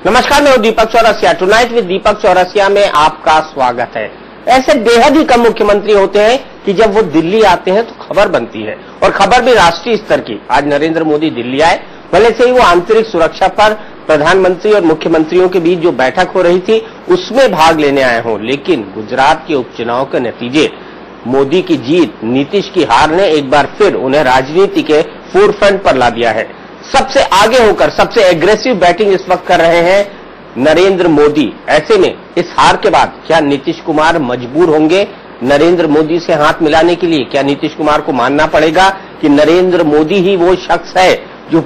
नमस्कार, मैं हूं दीपक चौरसिया। टुनाइट विद दीपक चौरसिया में आपका स्वागत है। ऐसे बेहद ही कम मुख्यमंत्री होते हैं कि जब वो दिल्ली आते हैं तो खबर बनती है, और खबर भी राष्ट्रीय स्तर की। आज नरेंद्र मोदी दिल्ली आए, भले से ही वो आंतरिक सुरक्षा पर प्रधानमंत्री और मुख्यमंत्रियों के बीच जो बैठक हो रही थी उसमें भाग लेने आए हों, लेकिन गुजरात के उपचुनाव के नतीजे, मोदी की जीत, नीतीश की हार ने एक बार फिर उन्हें राजनीति के फोरफ्रंट पर ला दिया है। सबसे आगे होकर सबसे एग्रेसिव बैटिंग इस वक्त कर रहे हैं नरेंद्र मोदी। ऐसे में इस हार के बाद क्या नीतीश कुमार मजबूर होंगे नरेंद्र मोदी से हाथ मिलाने के लिए? क्या नीतीश कुमार को मानना पड़ेगा कि नरेंद्र मोदी ही वो शख्स है जो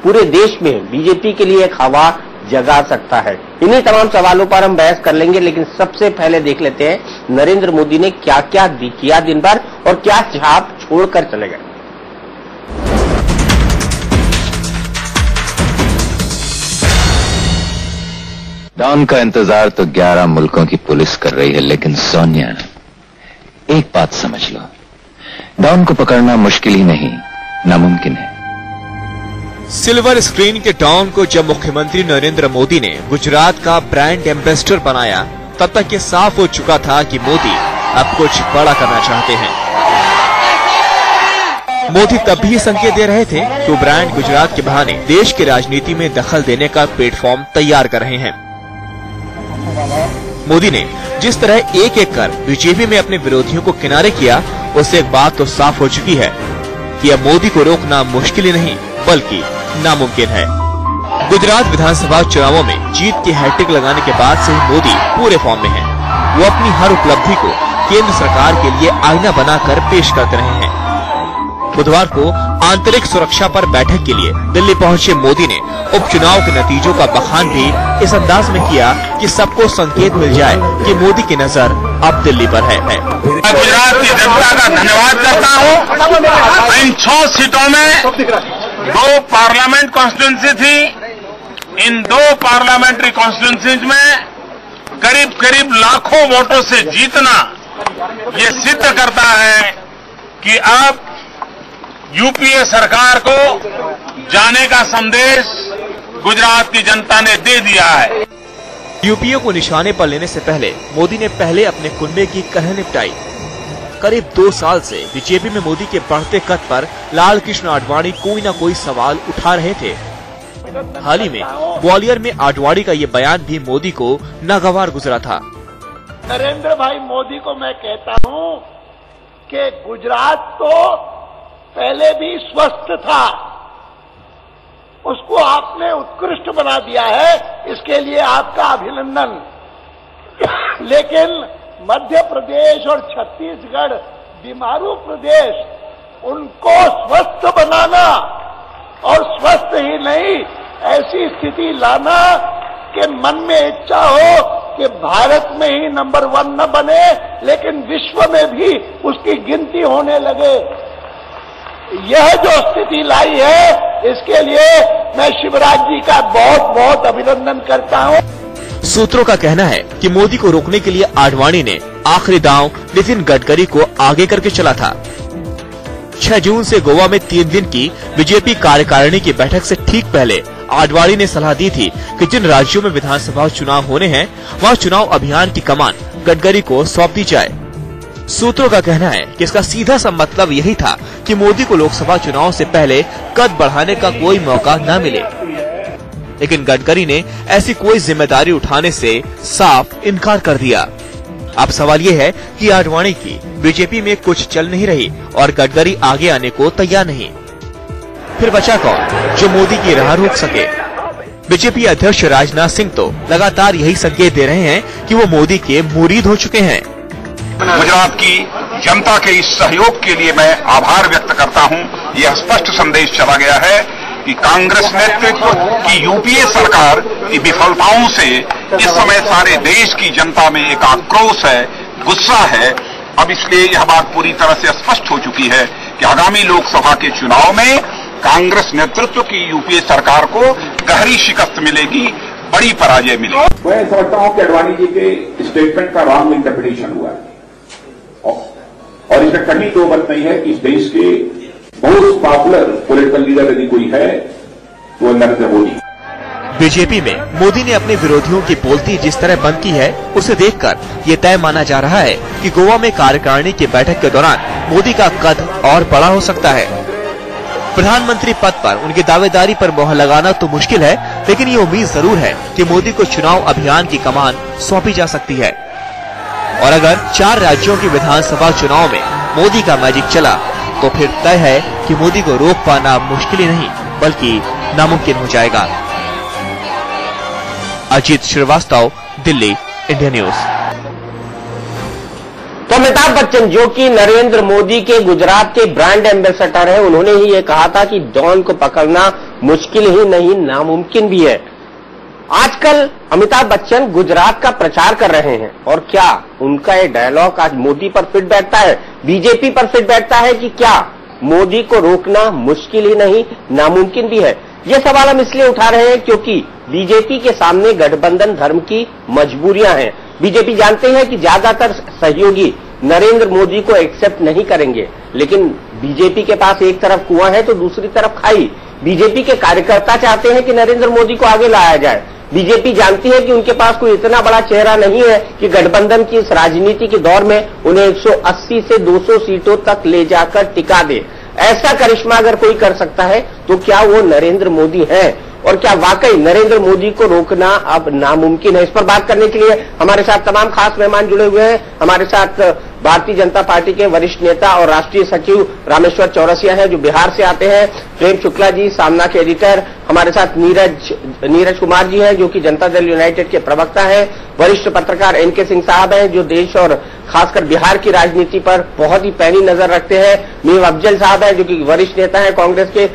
पूरे देश में बीजेपी के लिए एक हवा जगा सकता है? इन्हीं तमाम सवालों पर हम बहस कर लेंगे, लेकिन सबसे पहले देख लेते हैं नरेंद्र मोदी ने क्या क्या किया दिन भर और क्या छाप छोड़कर चले गए। डॉन का इंतजार तो 11 मुल्कों की पुलिस कर रही है, लेकिन सोनिया, एक बात समझ लो, डॉन को पकड़ना मुश्किल ही नहीं, नामुमकिन है। सिल्वर स्क्रीन के डॉन को जब मुख्यमंत्री नरेंद्र मोदी ने गुजरात का ब्रांड एम्बेसडर बनाया, तब तक ये साफ हो चुका था कि मोदी अब कुछ बड़ा करना चाहते हैं। मोदी तब भी संकेत दे रहे थे कि वो ब्रांड गुजरात के बहाने देश की राजनीति में दखल देने का प्लेटफॉर्म तैयार कर रहे हैं। मोदी ने जिस तरह एक एक कर बीजेपी में अपने विरोधियों को किनारे किया, उससे एक बात तो साफ हो चुकी है कि अब मोदी को रोकना मुश्किल ही नहीं बल्कि नामुमकिन है। गुजरात विधानसभा चुनावों में जीत की हैट्रिक लगाने के बाद से ही मोदी पूरे फॉर्म में हैं। वो अपनी हर उपलब्धि को केंद्र सरकार के लिए आईना बनाकर पेश करते रहे हैं। बुधवार को आंतरिक सुरक्षा पर बैठक के लिए दिल्ली पहुंचे मोदी ने उपचुनाव के नतीजों का बखान भी इस अंदाज में किया कि सबको संकेत मिल जाए कि मोदी की नजर अब दिल्ली पर है। मैं गुजरात की जनता का धन्यवाद करता हूं। इन 6 सीटों में 2 पार्लियामेंट कॉन्स्टिट्यूंसी थी। इन 2 पार्लियामेंट्री कॉन्स्टिट्यूंसीज में करीब लाखों वोटों से जीतना ये सिद्ध करता है कि अब यूपीए सरकार को जाने का संदेश गुजरात की जनता ने दे दिया है। यूपीए को निशाने पर लेने से पहले मोदी ने पहले अपने कुनबे की कलह निपटाई। करीब 2 साल से बीजेपी में मोदी के बढ़ते कद पर लाल कृष्ण आडवाणी कोई न कोई सवाल उठा रहे थे। हाल ही में ग्वालियर में आडवाणी का ये बयान भी मोदी को नागवार गुजरा था। नरेंद्र भाई मोदी को मैं कहता हूं कि गुजरात तो पहले भी स्वस्थ था, उसको आपने उत्कृष्ट बना दिया है, इसके लिए आपका अभिनंदन। लेकिन मध्य प्रदेश और छत्तीसगढ़, बीमारू प्रदेश, उनको स्वस्थ बनाना और स्वस्थ ही नहीं ऐसी स्थिति लाना कि मन में इच्छा हो कि भारत में ही नंबर 1 न बने लेकिन विश्व में भी उसकी गिनती होने लगे, यह जो स्थिति लाई है, इसके लिए मैं शिवराज जी का बहुत बहुत अभिनंदन करता हूं। सूत्रों का कहना है कि मोदी को रोकने के लिए आडवाणी ने आखिरी दांव नितिन गडकरी को आगे करके चला था। 6 जून से गोवा में 3 दिन की बीजेपी कार्यकारिणी की बैठक से ठीक पहले आडवाणी ने सलाह दी थी कि जिन राज्यों में विधानसभा चुनाव होने हैं, वहां चुनाव अभियान की कमान गडकरी को सौंप दी जाए। सूत्रों का कहना है कि इसका सीधा सा मतलब यही था कि मोदी को लोकसभा चुनाव से पहले कद बढ़ाने का कोई मौका न मिले, लेकिन गडकरी ने ऐसी कोई जिम्मेदारी उठाने से साफ इनकार कर दिया। अब सवाल ये है कि आडवाणी की बीजेपी में कुछ चल नहीं रही और गडकरी आगे आने को तैयार नहीं, फिर बचा कौन जो मोदी की राह रोक सके? बीजेपी अध्यक्ष राजनाथ सिंह तो लगातार यही संकेत दे रहे हैं कि वो मोदी के मुरीद हो चुके हैं। गुजरात की जनता के इस सहयोग के लिए मैं आभार व्यक्त करता हूं। यह स्पष्ट संदेश चला गया है कि कांग्रेस नेतृत्व की यूपीए सरकार की विफलताओं से इस समय सारे देश की जनता में एक आक्रोश है, गुस्सा है। अब इसलिए यह बात पूरी तरह से स्पष्ट हो चुकी है कि आगामी लोकसभा के चुनाव में कांग्रेस नेतृत्व की यूपीए सरकार को गहरी शिकस्त मिलेगी, बड़ी पराजय मिलेगी। मैं समझता हूं कि आडवाणी जी के स्टेटमेंट का रॉन्ग इंटरप्रिटेशन हुआ है और इसमें कहीं दो बात नहीं है कि इस देश के मोस्ट पॉपुलर पॉलिटिकल लीडर यदि कोई है वो नरेंद्र मोदी। बीजेपी में मोदी ने अपने विरोधियों की बोलती जिस तरह बंद की है, उसे देखकर ये तय माना जा रहा है कि गोवा में कार्यकारिणी की बैठक के दौरान मोदी का कद और बड़ा हो सकता है। प्रधानमंत्री पद पर उनकी दावेदारी पर मोहर लगाना तो मुश्किल है, लेकिन ये उम्मीद जरूर है कि मोदी को चुनाव अभियान की कमान सौंपी जा सकती है। और अगर 4 राज्यों की विधानसभा चुनाव में मोदी का मैजिक चला तो फिर तय है कि मोदी को रोक पाना मुश्किल ही नहीं बल्कि नामुमकिन हो जाएगा। Ajit Srivastava, Delhi, India news. तो अमिताभ बच्चन जो कि नरेंद्र मोदी के गुजरात के ब्रांड एम्बेसडर हैं, उन्होंने ही ये कहा था कि डॉन को पकड़ना मुश्किल ही नहीं नामुमकिन भी है। आजकल अमिताभ बच्चन गुजरात का प्रचार कर रहे हैं और क्या उनका ये डायलॉग आज मोदी पर फिट बैठता है, बीजेपी पर फिट बैठता है कि क्या मोदी को रोकना मुश्किल ही नहीं नामुमकिन भी है? ये सवाल हम इसलिए उठा रहे हैं क्योंकि बीजेपी के सामने गठबंधन धर्म की मजबूरियां हैं। बीजेपी जानते हैं कि ज्यादातर सहयोगी नरेंद्र मोदी को एक्सेप्ट नहीं करेंगे, लेकिन बीजेपी के पास एक तरफ कुआं है तो दूसरी तरफ खाई। बीजेपी के कार्यकर्ता चाहते हैं कि नरेंद्र मोदी को आगे लाया जाए। बीजेपी जानती है कि उनके पास कोई इतना बड़ा चेहरा नहीं है कि गठबंधन की इस राजनीति के दौर में उन्हें 180 से 200 सीटों तक ले जाकर टिका दे। ऐसा करिश्मा अगर कोई कर सकता है तो क्या वो नरेंद्र मोदी है? और क्या वाकई नरेंद्र मोदी को रोकना अब नामुमकिन है? इस पर बात करने के लिए हमारे साथ तमाम खास मेहमान जुड़े हुए हैं। हमारे साथ भारतीय जनता पार्टी के वरिष्ठ नेता और राष्ट्रीय सचिव रामेश्वर चौरसिया हैं जो बिहार से आते हैं, प्रेम शुक्ला जी सामना के एडिटर, हमारे साथ नीरज कुमार जी हैं जो कि जनता दल यूनाइटेड के प्रवक्ता हैं, वरिष्ठ पत्रकार एनके सिंह साहब हैं जो देश और खासकर बिहार की राजनीति पर बहुत ही पैनी नजर रखते हैं, मीर अफजल साहब हैं जो कि वरिष्ठ नेता है, कांग्रेस के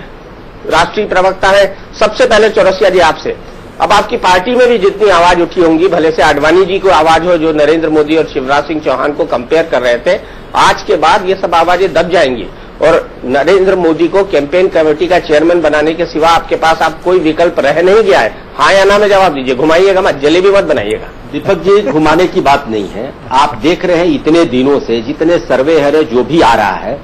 राष्ट्रीय प्रवक्ता है। सबसे पहले चौरसिया जी आपसे, अब आपकी पार्टी में भी जितनी आवाज उठी होंगी, भले से आडवाणी जी को आवाज हो जो नरेंद्र मोदी और शिवराज सिंह चौहान को कंपेयर कर रहे थे, आज के बाद ये सब आवाजें दब जाएंगी और नरेंद्र मोदी को कैंपेन कमेटी का चेयरमैन बनाने के सिवा आपके पास अब कोई विकल्प रह नहीं गया है। हाँ या ना में जवाब दीजिए, घुमाइएगा मत, जलेबी मत बनाइएगा। दीपक जी, घुमाने की बात नहीं है। आप देख रहे हैं इतने दिनों से जितने सर्वे है जो भी आ रहा है,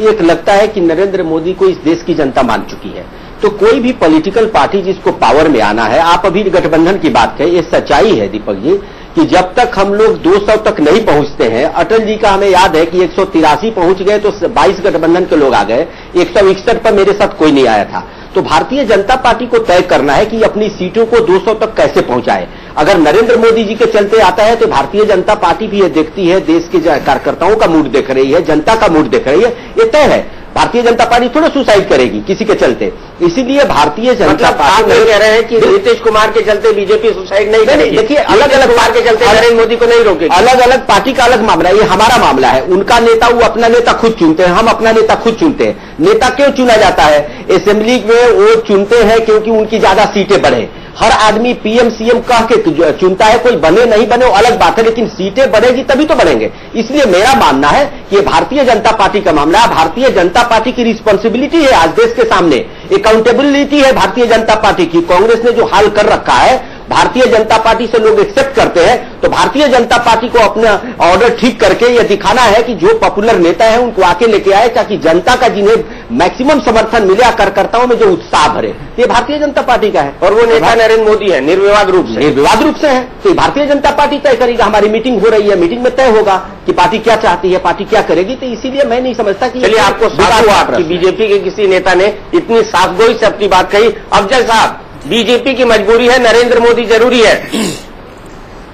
एक लगता है कि नरेंद्र मोदी को इस देश की जनता मान चुकी है। तो कोई भी पॉलिटिकल पार्टी जिसको पावर में आना है, आप अभी गठबंधन की बात करें, ये सच्चाई है दीपक जी कि जब तक हम लोग 200 तक नहीं पहुंचते हैं, अटल जी का हमें याद है कि 183 पहुंच गए तो 22 गठबंधन के लोग आ गए, 161 पर मेरे साथ कोई नहीं आया था। तो भारतीय जनता पार्टी को तय करना है कि अपनी सीटों को 200 तक कैसे पहुंचाए। अगर नरेंद्र मोदी जी के चलते आता है तो भारतीय जनता पार्टी भी ये देखती है, देश के कार्यकर्ताओं का मूड देख रही है, जनता का मूड देख रही है, ये तय है। भारतीय जनता पार्टी थोड़ा सुसाइड करेगी किसी के चलते, इसीलिए भारतीय जनता पार्टी नहीं कह रहे हैं कि नीतीश कुमार के चलते बीजेपी सुसाइड नहीं करेगी। देखिए, अलग अलग कुमार के चलते नरेंद्र मोदी को नहीं रोकेगी। अलग अलग पार्टी का अलग मामला है, ये हमारा मामला है। उनका नेता वो अपना नेता खुद चुनते हैं, हम अपना नेता खुद चुनते हैं। नेता क्यों चुना जाता है? असेंबली में वो चुनते हैं क्योंकि उनकी ज्यादा सीटें बढ़े। हर आदमी पीएम सीएम कह के चुनता है, कोई बने नहीं बने वो अलग बात है, लेकिन सीटें बढ़ेगी तभी तो बढ़ेंगे। इसलिए मेरा मानना है कि भारतीय जनता पार्टी का मामला है। भारतीय जनता पार्टी की रिस्पॉन्सिबिलिटी है आज देश के सामने, अकाउंटेबिलिटी है भारतीय जनता पार्टी की। कांग्रेस ने जो हाल कर रखा है, भारतीय जनता पार्टी से लोग एक्सेप्ट करते हैं, तो भारतीय जनता पार्टी को अपना ऑर्डर ठीक करके यह दिखाना है कि जो पॉपुलर नेता है उनको आके लेके आए ताकि जनता का जिन्हें मैक्सिमम समर्थन मिले, कार्यकर्ताओं में जो उत्साह भरे, ये भारतीय जनता पार्टी का है। और वो नेता नरेंद्र मोदी है, निर्विवाद रूप से है। तो भारतीय जनता पार्टी तय करेगा। हमारी मीटिंग हो रही है, मीटिंग में तय होगा कि पार्टी क्या चाहती है, पार्टी क्या करेगी। तो इसीलिए मैं नहीं समझता कि चलिए आपको साफ हुआ कि बीजेपी के किसी नेता ने इतनी साफगोई से अपनी बात कही। अफजल साहब, बीजेपी की मजबूरी है, नरेंद्र मोदी जरूरी है?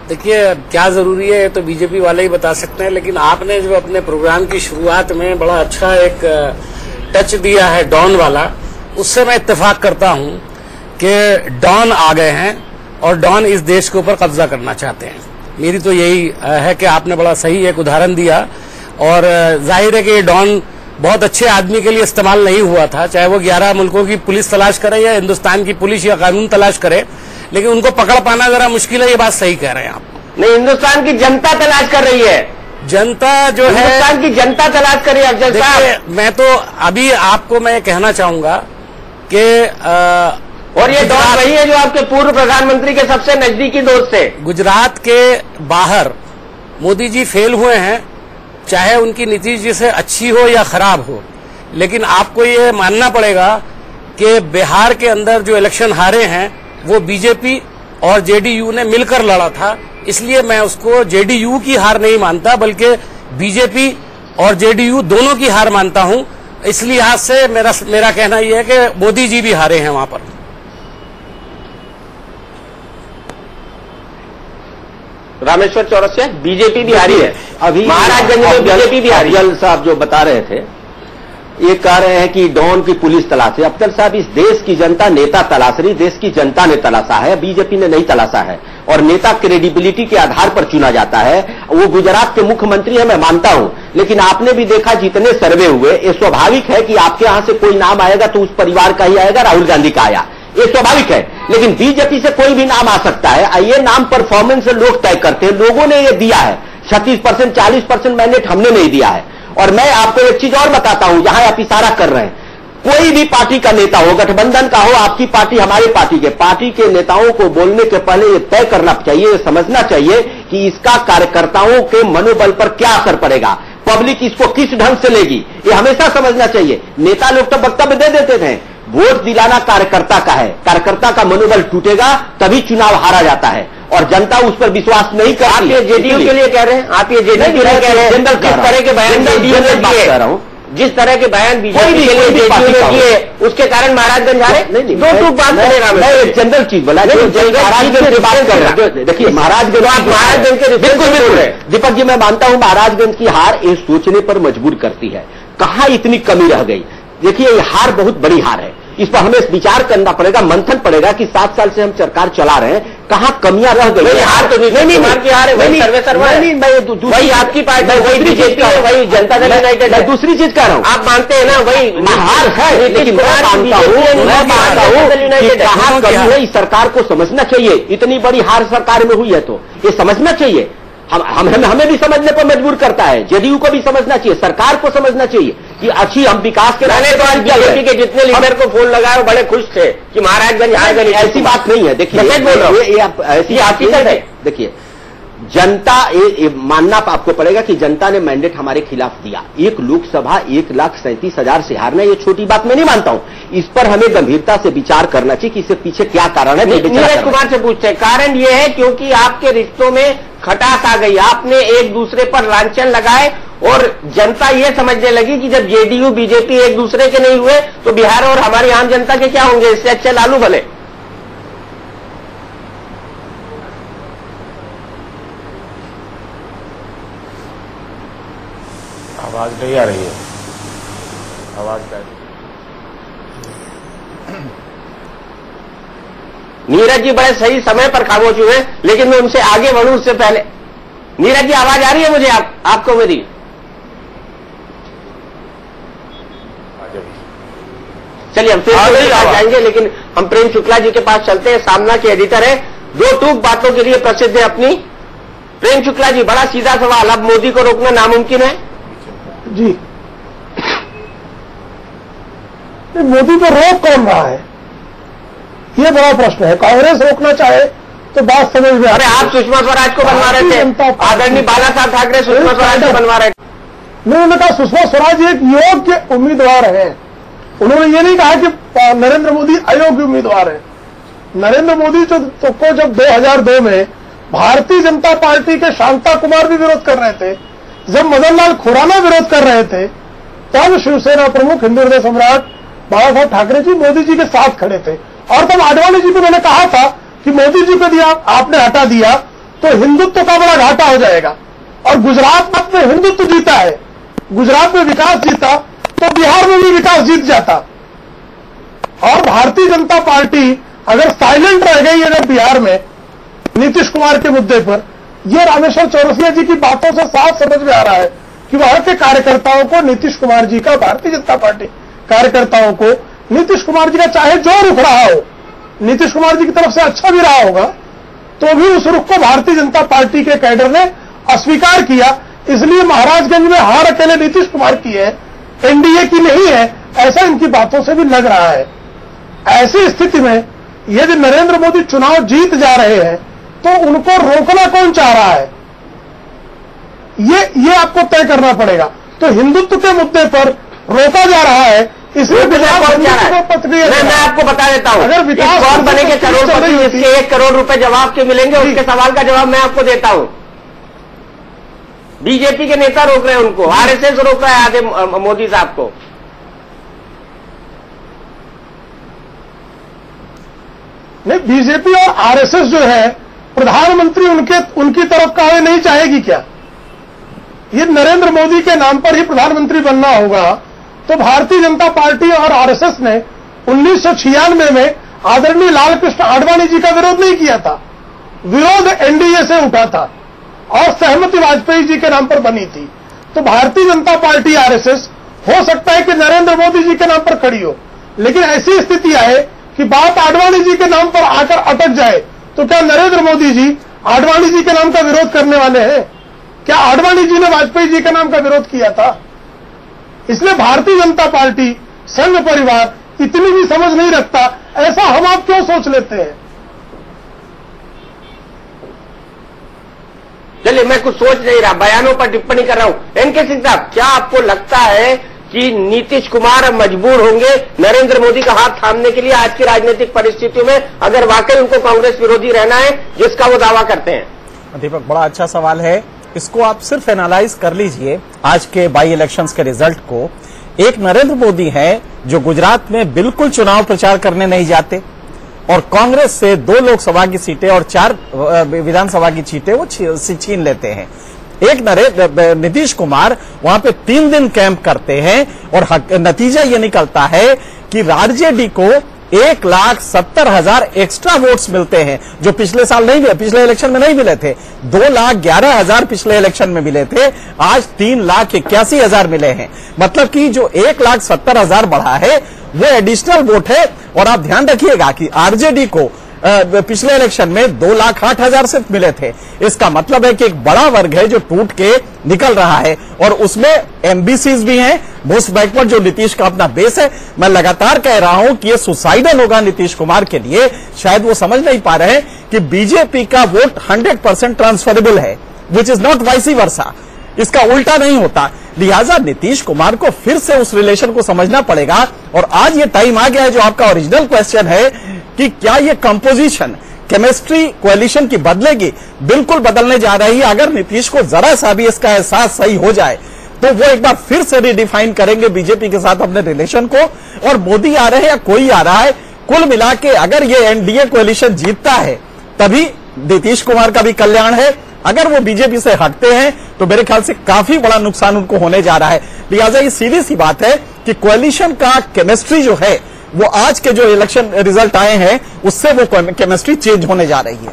देखिए, क्या जरूरी है तो बीजेपी वाले ही बता सकते हैं, लेकिन आपने जो अपने प्रोग्राम की शुरुआत में बड़ा अच्छा एक टच दिया है डॉन वाला, उससे मैं इत्तेफाक करता हूं कि डॉन आ गए हैं और डॉन इस देश के ऊपर कब्जा करना चाहते हैं। मेरी तो यही है कि आपने बड़ा सही एक उदाहरण दिया और जाहिर है कि ये डॉन बहुत अच्छे आदमी के लिए इस्तेमाल नहीं हुआ था, चाहे वो 11 मुल्कों की पुलिस तलाश करे या हिंदुस्तान की पुलिस या कानून तलाश करे, लेकिन उनको पकड़ पाना जरा मुश्किल है। ये बात सही कह रहे हैं आप। नहीं, हिंदुस्तान की जनता तलाश कर रही है। जनता जो है, हिंदुस्तान की जनता तलाश कर रही है। अफजल साहब, मैं तो अभी आपको मैं कहना चाहूंगा कि और ये डॉन वही है जो आपके पूर्व प्रधानमंत्री के सबसे नजदीकी दोस्त थे। गुजरात के बाहर मोदी जी फेल हुए हैं, चाहे उनकी नीति जी से अच्छी हो या खराब हो, लेकिन आपको ये मानना पड़ेगा कि बिहार के अंदर जो इलेक्शन हारे हैं वो बीजेपी और जेडीयू ने मिलकर लड़ा था, इसलिए मैं उसको जेडीयू की हार नहीं मानता बल्कि बीजेपी और जेडीयू दोनों की हार मानता हूं। इस लिहाज से मेरा कहना यह है कि मोदी जी भी हारे हैं वहां पर। रामेश्वर चौरसिया, बीजेपी भी हारी है। अभी महाराजगंज में बीजेपी भी हारी है। अफजल साहब जो बता रहे थे, ये कह रहे हैं कि डॉन की पुलिस तलाश है। अफजल साहब, इस देश की जनता नेता तलाश रही, देश की जनता ने तलाशा है, बीजेपी ने नहीं तलाशा है। और नेता क्रेडिबिलिटी के आधार पर चुना जाता है। वो गुजरात के मुख्यमंत्री है, मैं मानता हूं, लेकिन आपने भी देखा जितने सर्वे हुए, ये स्वाभाविक है कि आपके यहां से कोई नाम आएगा तो उस परिवार का ही आएगा। राहुल गांधी का आया, ये स्वाभाविक है। लेकिन बीजेपी से कोई भी नाम आ सकता है। ये नाम परफॉर्मेंस से लोग तय करते हैं। लोगों ने ये दिया है 36%, 40% मैंडेट हमने नहीं दिया है। और मैं आपको एक चीज और बताता हूं, जहां आप इशारा कर रहे हैं, कोई भी पार्टी का नेता हो, गठबंधन का हो, आपकी पार्टी, हमारी पार्टी के नेताओं को बोलने के पहले ये तय करना चाहिए, ये समझना चाहिए कि इसका कार्यकर्ताओं के मनोबल पर क्या असर पड़ेगा, पब्लिक इसको किस ढंग से लेगी, ये हमेशा समझना चाहिए। नेता लोग तो वक्तव्य दे देते थे, वोट दिलाना कार्यकर्ता का है, कार्यकर्ता का मनोबल टूटेगा तभी चुनाव हारा जाता है और जनता उस पर विश्वास नहीं करती। आप ये जेडीयू के लिए कह रहे हैं, आप ये जेडीयू के लिए कह रहे हैं, जिस तरह के बयान जेडीयू ने दिए, जिस तरह के बयान बीजेपी के लिए जेडीयू ने दिए, उसके कारण महाराजगंज हारे। दो टूक बात करेगा, मैं एक जनरल चीज बोला, महाराजगंज की बात कर रहा हूं। देखिए महाराजगंज के बिल्कुल दीपक जी, मैं मानता हूं महाराजगंज की हार ये सोचने पर मजबूर करती है, कहां इतनी कमी रह गई। देखिए ये हार बहुत बड़ी हार है, इस पर हमें विचार करना पड़ेगा, मंथन पड़ेगा कि 7 साल से हम सरकार चला रहे हैं, कहां कमियां रह गई। हार तो नहीं हार की हार है, वही सर्वे वही आपकी पार्टी, वही बीजेपी है, वही जनता दल यूनाइटेड है। दूसरी चीज कह रहा हूं, आप मानते हैं ना, वही हार है, लेकिन मैं मानता हूं कि कहां कमी है, इस सरकार को समझना चाहिए। इतनी बड़ी हार सरकार में हुई है तो ये समझना चाहिए। हमें भी समझने पर मजबूर करता है, जेडीयू को भी समझना चाहिए, सरकार को समझना चाहिए कि अच्छी हम विकास के बीजेपी के जितने लीडर को फोन लगाए वो बड़े खुश थे कि महाराजगंज हारेगा। ऐसी बात नहीं है। देखिए ऐसी हकीकत है। देखिए जनता, ये मानना आपको पड़ेगा कि जनता ने मैंडेट हमारे खिलाफ दिया। एक लोकसभा 1,37,000 से हारना ये छोटी बात मैं नहीं मानता हूं। इस पर हमें गंभीरता से विचार करना चाहिए कि इससे पीछे क्या कारण है। नीरज कुमार से पूछते हैं, कारण ये है क्योंकि आपके रिश्तों में खटास आ गई, आपने एक दूसरे पर लांछन लगाए और जनता ये समझने लगी कि जब जेडीयू बीजेपी एक दूसरे के नहीं हुए तो बिहार और हमारी आम जनता के क्या होंगे, इससे अच्छे लालू भले। आवाज नहीं आ रही है, आवाज का। नीरज जी बड़े सही समय पर खामोश हुए, लेकिन मैं उनसे आगे बढ़ूं उससे पहले, नीरज जी आवाज आ रही है मुझे, आपको मेरी? चलिए हम फिर जाएंगे, लेकिन हम प्रेम शुक्ला जी के पास चलते हैं, सामना के एडिटर है, 2 टूक बातों के लिए प्रसिद्ध है अपनी। प्रेम शुक्ला जी, बड़ा सीधा सवाल, अब मोदी को रोकना नामुमकिन है? जी, मोदी को रोक कौन रहा है, ये बड़ा प्रश्न है। कांग्रेस रोकना चाहे तो बात समझ में। अरे आप सुषमा स्वराज को बनवा रहे थे, आदरणीय बाला साहब ठाकरे सुषमा स्वराज को बनवा रहे थे। उन्होंने कहा सुषमा स्वराज एक योग्य उम्मीदवार है, उन्होंने ये नहीं कहा कि नरेंद्र मोदी अयोग्य उम्मीदवार है। नरेंद्र मोदी को जब 2002 में भारतीय जनता पार्टी के शांता कुमार भी विरोध कर रहे थे, जब मदन लाल खुराना विरोध कर रहे थे, तब शिवसेना प्रमुख हिंदू हृदय सम्राट बाला साहब ठाकरे जी मोदी जी के साथ खड़े थे। और तब आडवाणी जी को मैंने कहा था कि मोदी जी को दिया आपने हटा दिया तो हिंदुत्व का बड़ा घाटा हो जाएगा। और गुजरात में हिंदुत्व जीता है, गुजरात में विकास जीता तो बिहार में भी विकास जीत जाता। और भारतीय जनता पार्टी अगर साइलेंट रह गई अगर बिहार में नीतीश कुमार के मुद्दे पर, यह रामेश्वर चौरसिया जी की बातों से साफ समझ में आ रहा है कि वहां के कार्यकर्ताओं को नीतीश कुमार जी का, भारतीय जनता पार्टी कार्यकर्ताओं को नीतीश कुमार जी का चाहे जो रुख रहा हो, नीतीश कुमार जी की तरफ से अच्छा भी रहा होगा, तो भी उस रुख को भारतीय जनता पार्टी के कैडर ने अस्वीकार किया। इसलिए महाराजगंज में हार अकेले नीतीश कुमार की है, एनडीए की नहीं है, ऐसा इनकी बातों से भी लग रहा है। ऐसी स्थिति में यदि नरेंद्र मोदी चुनाव जीत जा रहे हैं तो उनको रोकना कौन चाह रहा है, ये आपको तय करना पड़ेगा। तो हिंदुत्व के मुद्दे पर रोका जा रहा है, इसलिए मैं आपको बता देता हूं, अगर विकास कौन बनेंगे करोड़पति, इसके 1 करोड़ रुपए जवाब के मिलेंगे, उसके सवाल का जवाब मैं आपको देता हूं। बीजेपी के नेता रोक रहे हैं उनको, आरएसएस रोक रहा है आधे मोदी साहब को। नहीं, बीजेपी और आरएसएस जो है, प्रधानमंत्री उनकी तरफ का है, नहीं चाहेगी क्या? ये नरेंद्र मोदी के नाम पर ही प्रधानमंत्री बनना होगा। तो भारतीय जनता पार्टी और आरएसएस ने 1996 में आदरणीय लालकृष्ण आडवाणी जी का विरोध नहीं किया था, विरोध एनडीए से उठा था और सहमति वाजपेयी जी के नाम पर बनी थी। तो भारतीय जनता पार्टी आरएसएस हो सकता है कि नरेंद्र मोदी जी के नाम पर खड़ी हो, लेकिन ऐसी स्थिति आए कि बात आडवाणी जी के नाम पर आकर अटक जाए, तो क्या नरेंद्र मोदी जी आडवाणी जी के नाम का विरोध करने वाले हैं? क्या आडवाणी जी ने वाजपेयी जी के नाम का विरोध किया था? इसलिए भारतीय जनता पार्टी, संघ परिवार इतनी भी समझ नहीं रखता, ऐसा हम आप क्यों सोच लेते हैं? चलिए, मैं कुछ सोच नहीं रहा, बयानों पर टिप्पणी कर रहा हूं। एनके सिंह साहब, क्या आपको लगता है कि नीतीश कुमार अब मजबूर होंगे नरेंद्र मोदी का हाथ थामने के लिए आज की राजनीतिक परिस्थितियों में, अगर वाकई उनको कांग्रेस विरोधी रहना है जिसका वो दावा करते हैं? दीपक, बड़ा अच्छा सवाल है। इसको आप सिर्फ एनालाइज कर लीजिए आज के बाई इलेक्शंस के रिजल्ट को। एक नरेंद्र मोदी है जो गुजरात में बिल्कुल चुनाव प्रचार करने नहीं जाते और कांग्रेस से 2 लोकसभा की सीटें और 4 विधानसभा की सीटें वो छीन लेते हैं। एक नीतीश कुमार वहां पे 3 दिन कैंप करते हैं और नतीजा ये निकलता है कि आरजेडी को 1,70,000 एक्स्ट्रा वोट्स मिलते हैं, जो पिछले साल नहीं मिले, पिछले इलेक्शन में नहीं मिले थे। 2,11,000 पिछले इलेक्शन में मिले थे, आज 3,81,000 मिले हैं। मतलब कि जो 1,70,000 बढ़ा है वो एडिशनल वोट है। और आप ध्यान रखिएगा कि आरजेडी को पिछले इलेक्शन में 2,08,000 सिर्फ मिले थे। इसका मतलब है कि एक बड़ा वर्ग है जो टूट के निकल रहा है और उसमें एमबीसीज भी हैं, मोस्ट बैकवर्ड, जो नीतीश का अपना बेस है। मैं लगातार कह रहा हूं कि ये सुसाइडल होगा नीतीश कुमार के लिए। शायद वो समझ नहीं पा रहे हैं कि बीजेपी का वोट 100% ट्रांसफरेबल है, which is not vice versa. इसका उल्टा नहीं होता। लिहाजा नीतीश कुमार को फिर से उस रिलेशन को समझना पड़ेगा। और आज ये टाइम आ गया है, जो आपका ओरिजिनल क्वेश्चन है कि क्या ये कंपोजिशन, केमिस्ट्री कोएलिशन की बदलेगी? बिल्कुल बदलने जा रही है। अगर नीतीश को जरा सा भी इसका एहसास सही हो जाए तो वो एक बार फिर से रिडिफाइन करेंगे बीजेपी के साथ अपने रिलेशन को। और मोदी आ रहे हैं या कोई आ रहा है, कुल मिला के अगर ये एनडीए कोएलिशन जीतता है तभी नीतीश कुमार का भी कल्याण है। अगर वो बीजेपी से हटते हैं तो मेरे ख्याल से काफी बड़ा नुकसान उनको होने जा रहा है। लिहाजा ये सीधी सी बात है कि कोएलिशन का केमिस्ट्री जो है वो आज के जो इलेक्शन रिजल्ट आए हैं उससे वो केमिस्ट्री चेंज होने जा रही है।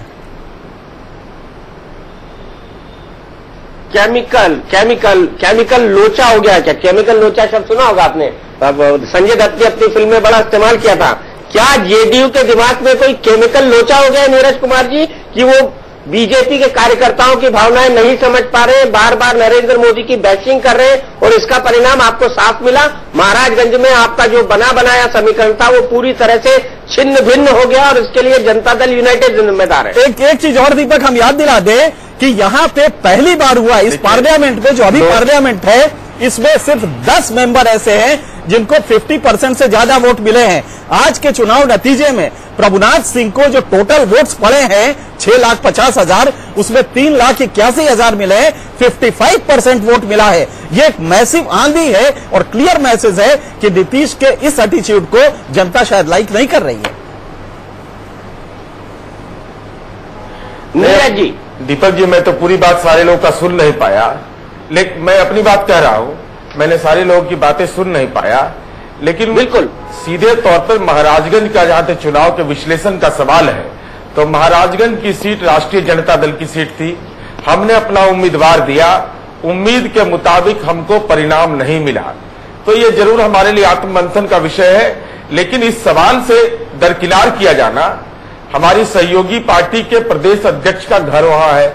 केमिकल लोचा हो गया क्या? केमिकल लोचा शब्द सुना होगा आपने, संजय दत्त ने अपनी फिल्म में बड़ा इस्तेमाल किया था। क्या जेडीयू के दिमाग में कोई केमिकल लोचा हो गया नीरज कुमार जी कि वो बीजेपी के कार्यकर्ताओं की भावनाएं नहीं समझ पा रहे हैं, बार बार नरेंद्र मोदी की बैशिंग कर रहे हैं और इसका परिणाम आपको साफ मिला? महाराजगंज में आपका जो बना बनाया समीकरण था वो पूरी तरह से छिन्न भिन्न हो गया और इसके लिए जनता दल यूनाइटेड जिम्मेदार है। एक चीज और दीपक हम याद दिला दें कि यहाँ पे पहली बार हुआ इस पार्लियामेंट में, जो अभी पार्लियामेंट है, इसमें सिर्फ 10 मेंबर ऐसे हैं जिनको 50% से ज्यादा वोट मिले हैं। आज के चुनाव नतीजे में प्रभुनाथ सिंह को जो टोटल वोट्स पड़े हैं 6,50,000, उसमें 3,81,000 मिले हैं, 55% वोट मिला है। ये एक मैसिव आंधी है और क्लियर मैसेज है कि नीतीश के इस एटीट्यूड को जनता शायद लाइक नहीं कर रही है। नीरज जी। दीपक जी, मैं तो पूरी बात सारे लोगों का सुन नहीं पाया, लेकिन मैं अपनी बात कह रहा हूं। मैंने सारे लोगों की बातें सुन नहीं पाया, लेकिन बिल्कुल सीधे तौर पर महाराजगंज का जहां तक चुनाव के विश्लेषण का सवाल है, तो महाराजगंज की सीट राष्ट्रीय जनता दल की सीट थी। हमने अपना उम्मीदवार दिया, उम्मीद के मुताबिक हमको परिणाम नहीं मिला, तो ये जरूर हमारे लिए आत्ममंथन का विषय है। लेकिन इस सवाल से दरकिनार किया जाना, हमारी सहयोगी पार्टी के प्रदेश अध्यक्ष का घर वहां है,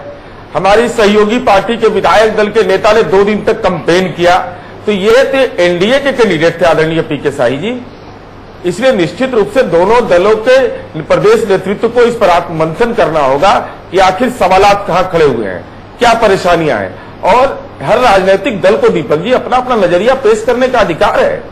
हमारी सहयोगी पार्टी के विधायक दल के नेता ने 2 दिन तक कैंपेन किया, तो ये थे एनडीए के कैंडिडेट थे आदरणीय पीके शाही जी। इसलिए निश्चित रूप से दोनों दलों के प्रदेश नेतृत्व को इस पर आत्ममंथन करना होगा कि आखिर सवालात कहां खड़े हुए हैं, क्या परेशानियां हैं। और हर राजनीतिक दल को दीपक जी अपना अपना नजरिया पेश करने का अधिकार है।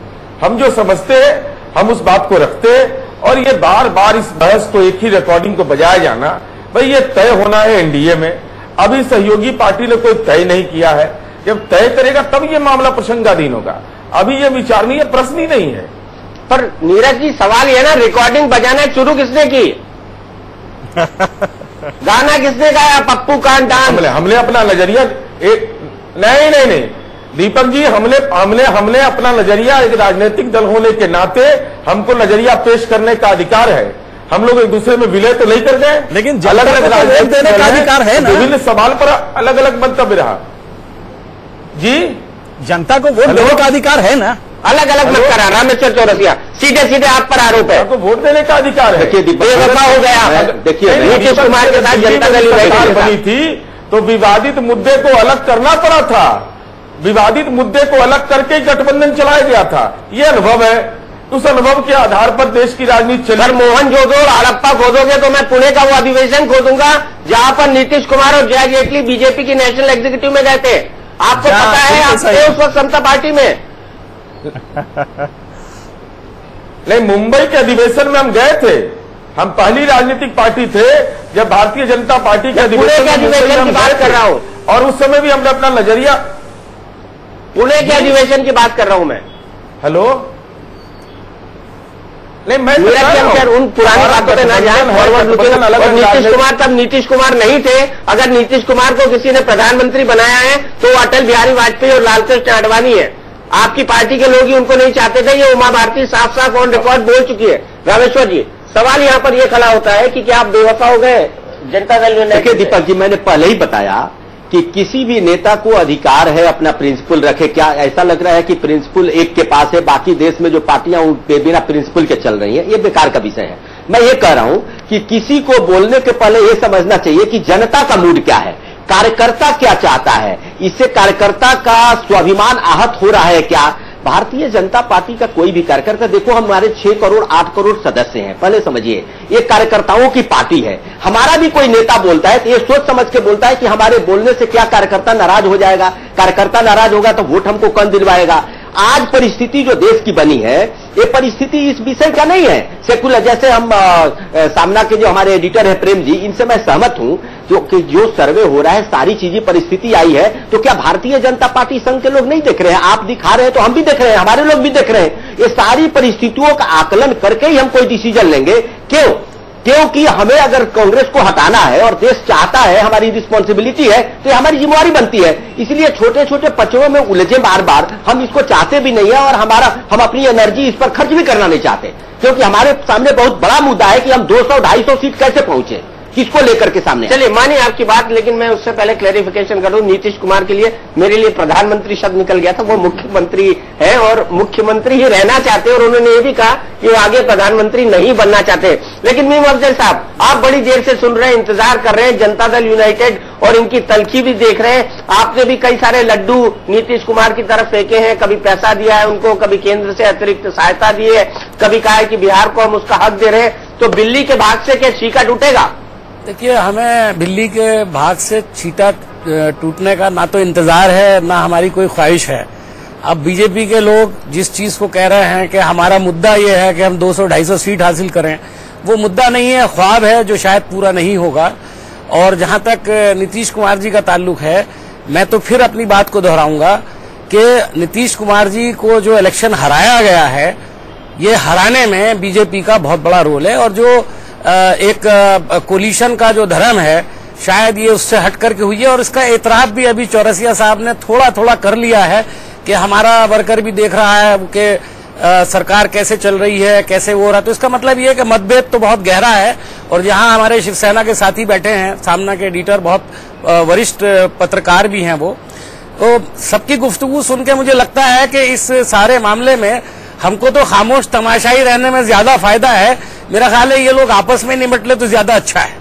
हम जो समझते हैं हम उस बात को रखते हैं, और ये बार बार इस बहस को, एक ही रिकॉर्डिंग को बजाया जाना, भाई ये तय होना है एनडीए में। अभी सहयोगी पार्टी ने कोई तय नहीं किया है, जब तय करेगा तब ये मामला प्रसंगाधीन होगा। अभी ये विचारणीय प्रश्न ही नहीं है। पर नीरज जी सवाल ये ना, रिकॉर्डिंग बजाना शुरू किसने की? गाना किसने गाया? पप्पू कान डांस। हमने अपना नजरिया नहीं दीपक जी, हमने अपना नजरिया, एक राजनीतिक दल होने के नाते हमको नजरिया पेश करने का अधिकार है। हम लोग एक दूसरे में विलय तो नहीं कर गए, लेकिन अलग अलग राजनीतिक देने का अधिकार है ना। विभिन्न सवाल पर अलग अलग मंतव्य रहा। जी, जनता को वोट देने का अधिकार है ना। अलग अलग मत करा रामेश्वर चौरसिया, सीधे सीधे आप पर आरोप है। आपको वोट देने का अधिकार है। देखिए बेवफा हो गया। देखिए नीतीश कुमार के साथ जनता दल सरकार बनी थी तो विवादित मुद्दे को अलग करना पड़ा था। विवादित मुद्दे को अलग करके गठबंधन चलाया गया था। ये अनुभव है, उस अनुभव के आधार पर देश की राजनीति चली। सर मोहनजोदड़ो हड़प्पा खोदोगे तो मैं पुणे का वो अधिवेशन खोदूंगा जहां पर नीतीश कुमार और जया जेटली बीजेपी की नेशनल एग्जीक्यूटिव में गए थे। आपको पता है, आप थे उस वक्त समता पार्टी में। नहीं, मुंबई के अधिवेशन में हम गए थे। हम पहली राजनीतिक पार्टी थे जब भारतीय जनता पार्टी के अधिवेशन की बात कर रहा हूं, और उस समय भी हमने अपना नजरिया, पुणे के अधिवेशन की बात कर रहा हूं मैं। हेलो, नहीं मैं उन पुरानी बातों पे ना जाए। और नीतीश कुमार तब नीतीश कुमार नहीं थे। अगर नीतीश कुमार को किसी ने प्रधानमंत्री बनाया है तो वो अटल बिहारी वाजपेयी और लालकृष्ण आडवाणी है। आपकी पार्टी के लोग ही उनको नहीं चाहते थे। ये उमा भारती साफ साफ ऑन रिकॉर्ड बोल चुकी है। रामेश्वर जी, सवाल यहाँ पर यह खड़ा होता है कि क्या आप बेवफा हो गए जनता दल में? देखिए दीपक जी, मैंने पहले ही बताया कि किसी भी नेता को अधिकार है अपना प्रिंसिपल रखे। क्या ऐसा लग रहा है कि प्रिंसिपल एक के पास है, बाकी देश में जो पार्टियां बिना प्रिंसिपल के चल रही हैं? ये बेकार का विषय है। मैं ये कह रहा हूं कि किसी को बोलने के पहले ये समझना चाहिए कि जनता का मूड क्या है, कार्यकर्ता क्या चाहता है। इससे कार्यकर्ता का स्वाभिमान आहत हो रहा है क्या? भारतीय जनता पार्टी का कोई भी कार्यकर्ता, देखो हमारे 6 करोड़ 8 करोड़ सदस्य हैं, पहले समझिए। ये कार्यकर्ताओं की पार्टी है। हमारा भी कोई नेता बोलता है तो ये सोच समझ के बोलता है कि हमारे बोलने से क्या कार्यकर्ता नाराज हो जाएगा। कार्यकर्ता नाराज होगा तो वोट हमको कौन दिलवाएगा। आज परिस्थिति जो देश की बनी है, ये परिस्थिति इस विषय का नहीं है सेकुलर। जैसे हम सामना के जो हमारे एडिटर है प्रेम जी, इनसे मैं सहमत हूं जो सर्वे हो रहा है, सारी चीजें परिस्थिति आई है। तो क्या भारतीय जनता पार्टी संघ के लोग नहीं देख रहे हैं? आप दिखा रहे हैं तो हम भी देख रहे हैं, हमारे लोग भी देख रहे हैं। ये सारी परिस्थितियों का आकलन करके ही हम कोई डिसीजन लेंगे। क्योंकि हमें अगर कांग्रेस को हटाना है और देश चाहता है, हमारी रिस्पॉन्सिबिलिटी है, तो हमारी जिम्मेवारी बनती है। इसलिए छोटे छोटे पचड़ों में उलझे बार बार हम इसको चाहते भी नहीं है, और हम अपनी एनर्जी इस पर खर्च भी करना नहीं चाहते, क्योंकि हमारे सामने बहुत बड़ा मुद्दा है कि हम 200-250 सीट कैसे पहुंचे, किसको लेकर के सामने। चलिए मानिए आपकी बात, लेकिन मैं उससे पहले क्लैरिफिकेशन करूं। नीतीश कुमार के लिए मेरे लिए प्रधानमंत्री शब्द निकल गया था। वो मुख्यमंत्री है और मुख्यमंत्री ही रहना चाहते हैं, और उन्होंने ये भी कहा कि वो आगे प्रधानमंत्री नहीं बनना चाहते। लेकिन मीम अफजल साहब, आप बड़ी देर से सुन रहे हैं, इंतजार कर रहे हैं, जनता दल यूनाइटेड और इनकी तलखी भी देख रहे हैं। आपने भी कई सारे लड्डू नीतीश कुमार की तरफ फेंके हैं, कभी पैसा दिया है उनको, कभी केंद्र से अतिरिक्त सहायता दी है, कभी कहा है कि बिहार को हम उसका हक दे रहे हैं। तो बिल्ली के भाग से क्या चीका टूटेगा? देखिए, हमें बिल्ली के भाग से चीता टूटने का ना तो इंतजार है, ना हमारी कोई ख्वाहिश है। अब बीजेपी के लोग जिस चीज को कह रहे हैं कि हमारा मुद्दा ये है कि हम 200-250 सीट हासिल करें, वो मुद्दा नहीं है, ख्वाब है जो शायद पूरा नहीं होगा। और जहां तक नीतीश कुमार जी का ताल्लुक है, मैं तो फिर अपनी बात को दोहराऊंगा कि नीतीश कुमार जी को जो इलेक्शन हराया गया है, ये हराने में बीजेपी का बहुत बड़ा रोल है। और जो एक कोलिशन का जो धर्म है, शायद ये उससे हट करके हुई है। और इसका एतराफ भी अभी चौरसिया साहब ने थोड़ा थोड़ा कर लिया है कि हमारा वर्कर भी देख रहा है कि सरकार कैसे चल रही है, कैसे वो हो रहा है। तो इसका मतलब ये है कि मतभेद तो बहुत गहरा है। और जहां हमारे शिवसेना के साथी बैठे हैं, सामना के एडिटर बहुत वरिष्ठ पत्रकार भी हैं, वो तो सबकी गुफ्तगू सुन के मुझे लगता है कि इस सारे मामले में हमको तो खामोश तमाशाई रहने में ज्यादा फायदा है। मेरा ख्याल है ये लोग आपस में निपट ले तो ज्यादा अच्छा है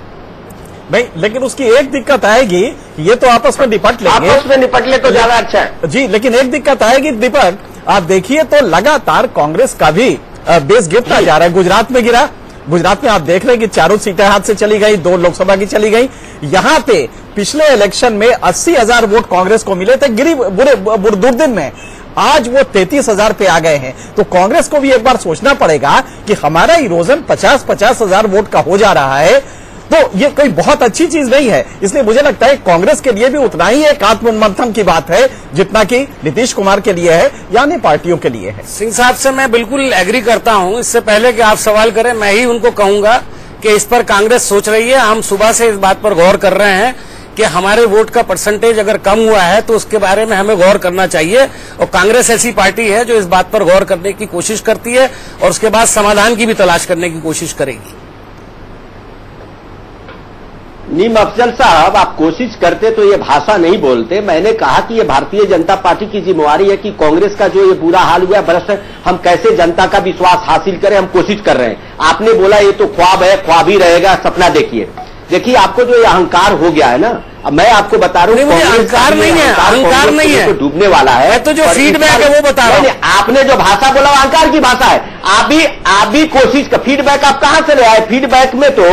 भाई। लेकिन उसकी एक दिक्कत आएगी, ये तो आपस में निपट लेंगे, आपस में निपट ले तो ज्यादा अच्छा है जी। लेकिन एक दिक्कत आएगी दीपक, आप देखिए तो लगातार कांग्रेस का भी बेस गिरता जा रहा है। गुजरात में गिरा, गुजरात में आप देख रहे हैं कि चारों सीटें हाथ से चली गई, 2 लोकसभा की चली गई। यहां पे पिछले इलेक्शन में 80,000 वोट कांग्रेस को मिले थे बुरे दुर्दिन में, आज वो 33,000 पे आ गए हैं। तो कांग्रेस को भी एक बार सोचना पड़ेगा कि हमारा इरोजन 50,000 वोट का हो जा रहा है, तो ये कोई बहुत अच्छी चीज नहीं है। इसलिए मुझे लगता है कांग्रेस के लिए भी उतना ही एक आत्ममंथन की बात है जितना कि नीतीश कुमार के लिए है या अन्य पार्टियों के लिए है। सिंह साहब से मैं बिल्कुल एग्री करता हूं। इससे पहले कि आप सवाल करें, मैं ही उनको कहूंगा कि इस पर कांग्रेस सोच रही है। हम सुबह से इस बात पर गौर कर रहे हैं कि हमारे वोट का परसेंटेज अगर कम हुआ है तो उसके बारे में हमें गौर करना चाहिए, और कांग्रेस ऐसी पार्टी है जो इस बात पर गौर करने की कोशिश करती है और उसके बाद समाधान की भी तलाश करने की कोशिश करेगी। नीम अफजल साहब, आप कोशिश करते तो ये भाषा नहीं बोलते। मैंने कहा कि ये भारतीय जनता पार्टी की जिम्मेवारी है कि कांग्रेस का जो ये बुरा हाल हुआ है, भ्रष्ट, हम कैसे जनता का विश्वास हासिल करें, हम कोशिश कर रहे हैं। आपने बोला ये तो ख्वाब है, ख्वाब ही रहेगा, सपना देखिए आपको जो ये अहंकार हो गया है ना, अब मैं आपको बता रहा हूँ, अहंकार नहीं है, अहंकार नहीं है, डूबने वाला है। तो जो फीडबैक है वो बता रहा हूँ। आपने जो भाषा बोला वो अहंकार की भाषा है। आप भी कोशिश का फीडबैक आप कहां से ले आए? फीडबैक में तो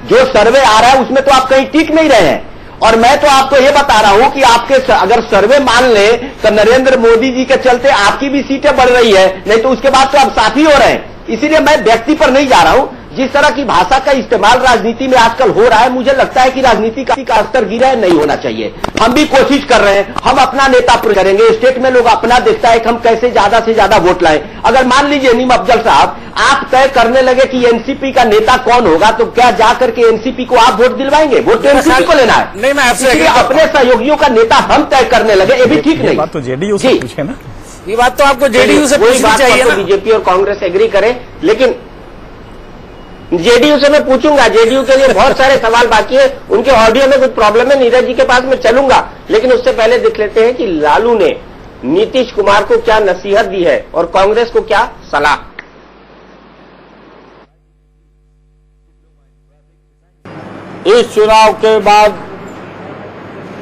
जो सर्वे आ रहा है उसमें तो आप कहीं टिक नहीं रहे हैं। और मैं तो आपको ये बता रहा हूं कि आपके अगर सर्वे मान ले तो नरेंद्र मोदी जी के चलते आपकी भी सीटें बढ़ रही है, नहीं तो उसके बाद तो आप साथी हो रहे हैं। इसीलिए मैं व्यक्ति पर नहीं जा रहा हूं। जिस तरह की भाषा का इस्तेमाल राजनीति में आजकल हो रहा है, मुझे लगता है कि राजनीति का स्तर गिरा है, नहीं होना चाहिए। हम भी कोशिश कर रहे हैं, हम अपना नेता करेंगे। स्टेट में लोग अपना देखता है कि हम कैसे ज्यादा से ज्यादा वोट लाएं। अगर मान लीजिए नीम अफजल साहब, आप तय करने लगे कि एनसीपी का नेता कौन होगा, तो क्या जाकर के एनसीपी को आप वोट दिलवाएंगे? वोट तो एनसीपी को लेना है। नहीं, मैं आपसे अपने सहयोगियों का नेता हम तय करने लगे, ये भी ठीक नहीं। बात तो जेडीयू से पूछे ना, ये बात तो आपको जेडीयू से पूछनी चाहिए ना। बीजेपी और कांग्रेस एग्री करें, लेकिन जेडीयू से मैं पूछूंगा। जेडीयू के लिए बहुत सारे सवाल बाकी है, उनके ऑडियो में कुछ प्रॉब्लम है, नीरज जी के पास में चलूंगा। लेकिन उससे पहले देख लेते हैं कि लालू ने नीतीश कुमार को क्या नसीहत दी है और कांग्रेस को क्या सलाह। इस चुनाव के बाद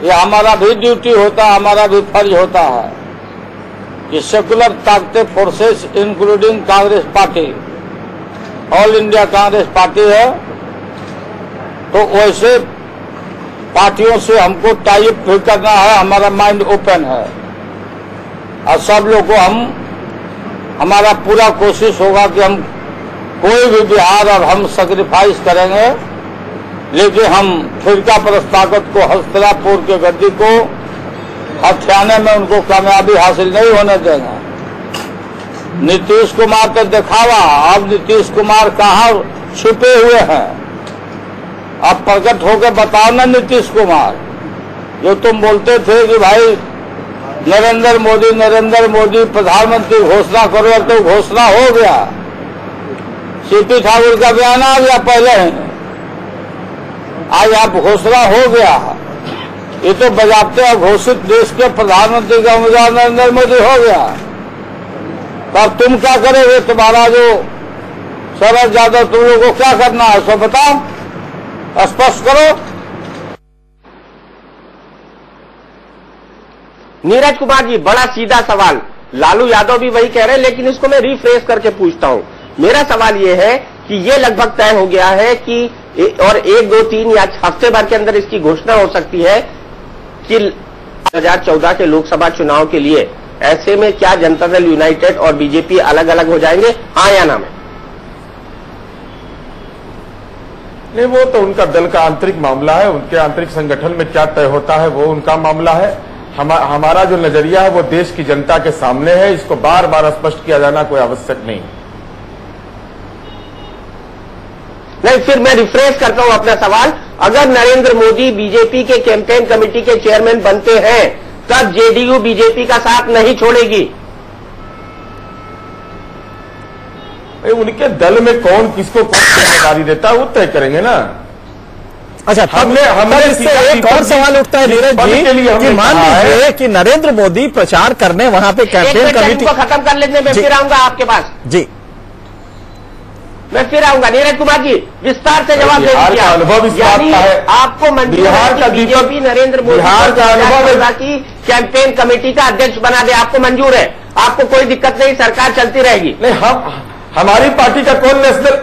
ये हमारा भी ड्यूटी होता है, हमारा भी फर्ज होता है कि सेकुलर ताकतें, forces including Congress party, all India Congress party है, तो वैसे पार्टियों से हमको टाइप भी करना है। हमारा माइंड ओपन है और सब लोग को हमारा पूरा कोशिश होगा कि हम कोई भी बिहार और हम सैक्रिफाइस करेंगे, लेकिन हम फिरका परस्त ताकत को, हस्तिनापुर के गद्दी को हथियाने में उनको कामयाबी हासिल नहीं होने देंगे। नीतीश कुमार तो दिखावा, अब नीतीश कुमार कहाँ छुपे हुए हैं, अब प्रकट होकर बताओ ना नीतीश कुमार। जो तुम बोलते थे कि भाई नरेंद्र मोदी प्रधानमंत्री घोषणा करो, अब तो घोषणा हो गया। सीपी ठाकुर का बयान आ गया पहले ही, आज आप घोषणा हो गया। ये तो बजाते और घोषित देश के प्रधानमंत्री का उम्मीदवार नरेंद्र मोदी हो गया। तब तुम क्या करोगे? तुम्हारा जो शरद यादव, तुम लोगों को क्या करना है सो बताओ, स्पष्ट करो। नीरज कुमार जी, बड़ा सीधा सवाल, लालू यादव भी वही कह रहे हैं, लेकिन इसको मैं रिफ्रेश करके पूछता हूं। मेरा सवाल यह है कि ये लगभग तय हो गया है कि और 1, 2, 3 या हफ्ते भर के अंदर इसकी घोषणा हो सकती है कि 2014 के लोकसभा चुनाव के लिए ऐसे में क्या जनता दल यूनाइटेड और बीजेपी अलग अलग हो जाएंगे, हाँ या ना में? नहीं, वो तो उनका दल का आंतरिक मामला है, उनके आंतरिक संगठन में क्या तय होता है वो उनका मामला है। हमारा जो नजरिया है वो देश की जनता के सामने है, इसको बार बार स्पष्ट किया जाना कोई आवश्यक नहीं। नहीं, फिर मैं रिफ्रेश करता हूं अपना सवाल। अगर नरेंद्र मोदी बीजेपी के कैंपेन कमेटी के चेयरमैन बनते हैं तब जेडीयू बीजेपी का साथ नहीं छोड़ेगी। उनके दल में कौन किसको कौन जिम्मेदारी देता है वो तय करेंगे ना। अच्छा, हमने इससे एक और सवाल उठता है नीरज जी कि मान लीजिए कि नरेंद्र मोदी प्रचार करने वहां पे कैंपेन कमेटी को खत्म कर लेने में फिर आऊंगा आपके पास जी, मैं फिर आऊंगा। नीरज कुमार जी, विस्तार से जवाब दे दीजिए। अनुभव आपको मंजूर है कि बीजेपी नरेंद्र मोदी की कैंपेन कमेटी का अध्यक्ष बना दे? आपको मंजूर है? आपको कोई दिक्कत नहीं, सरकार चलती रहेगी? नहीं, हमारी पार्टी का कौन नेशनल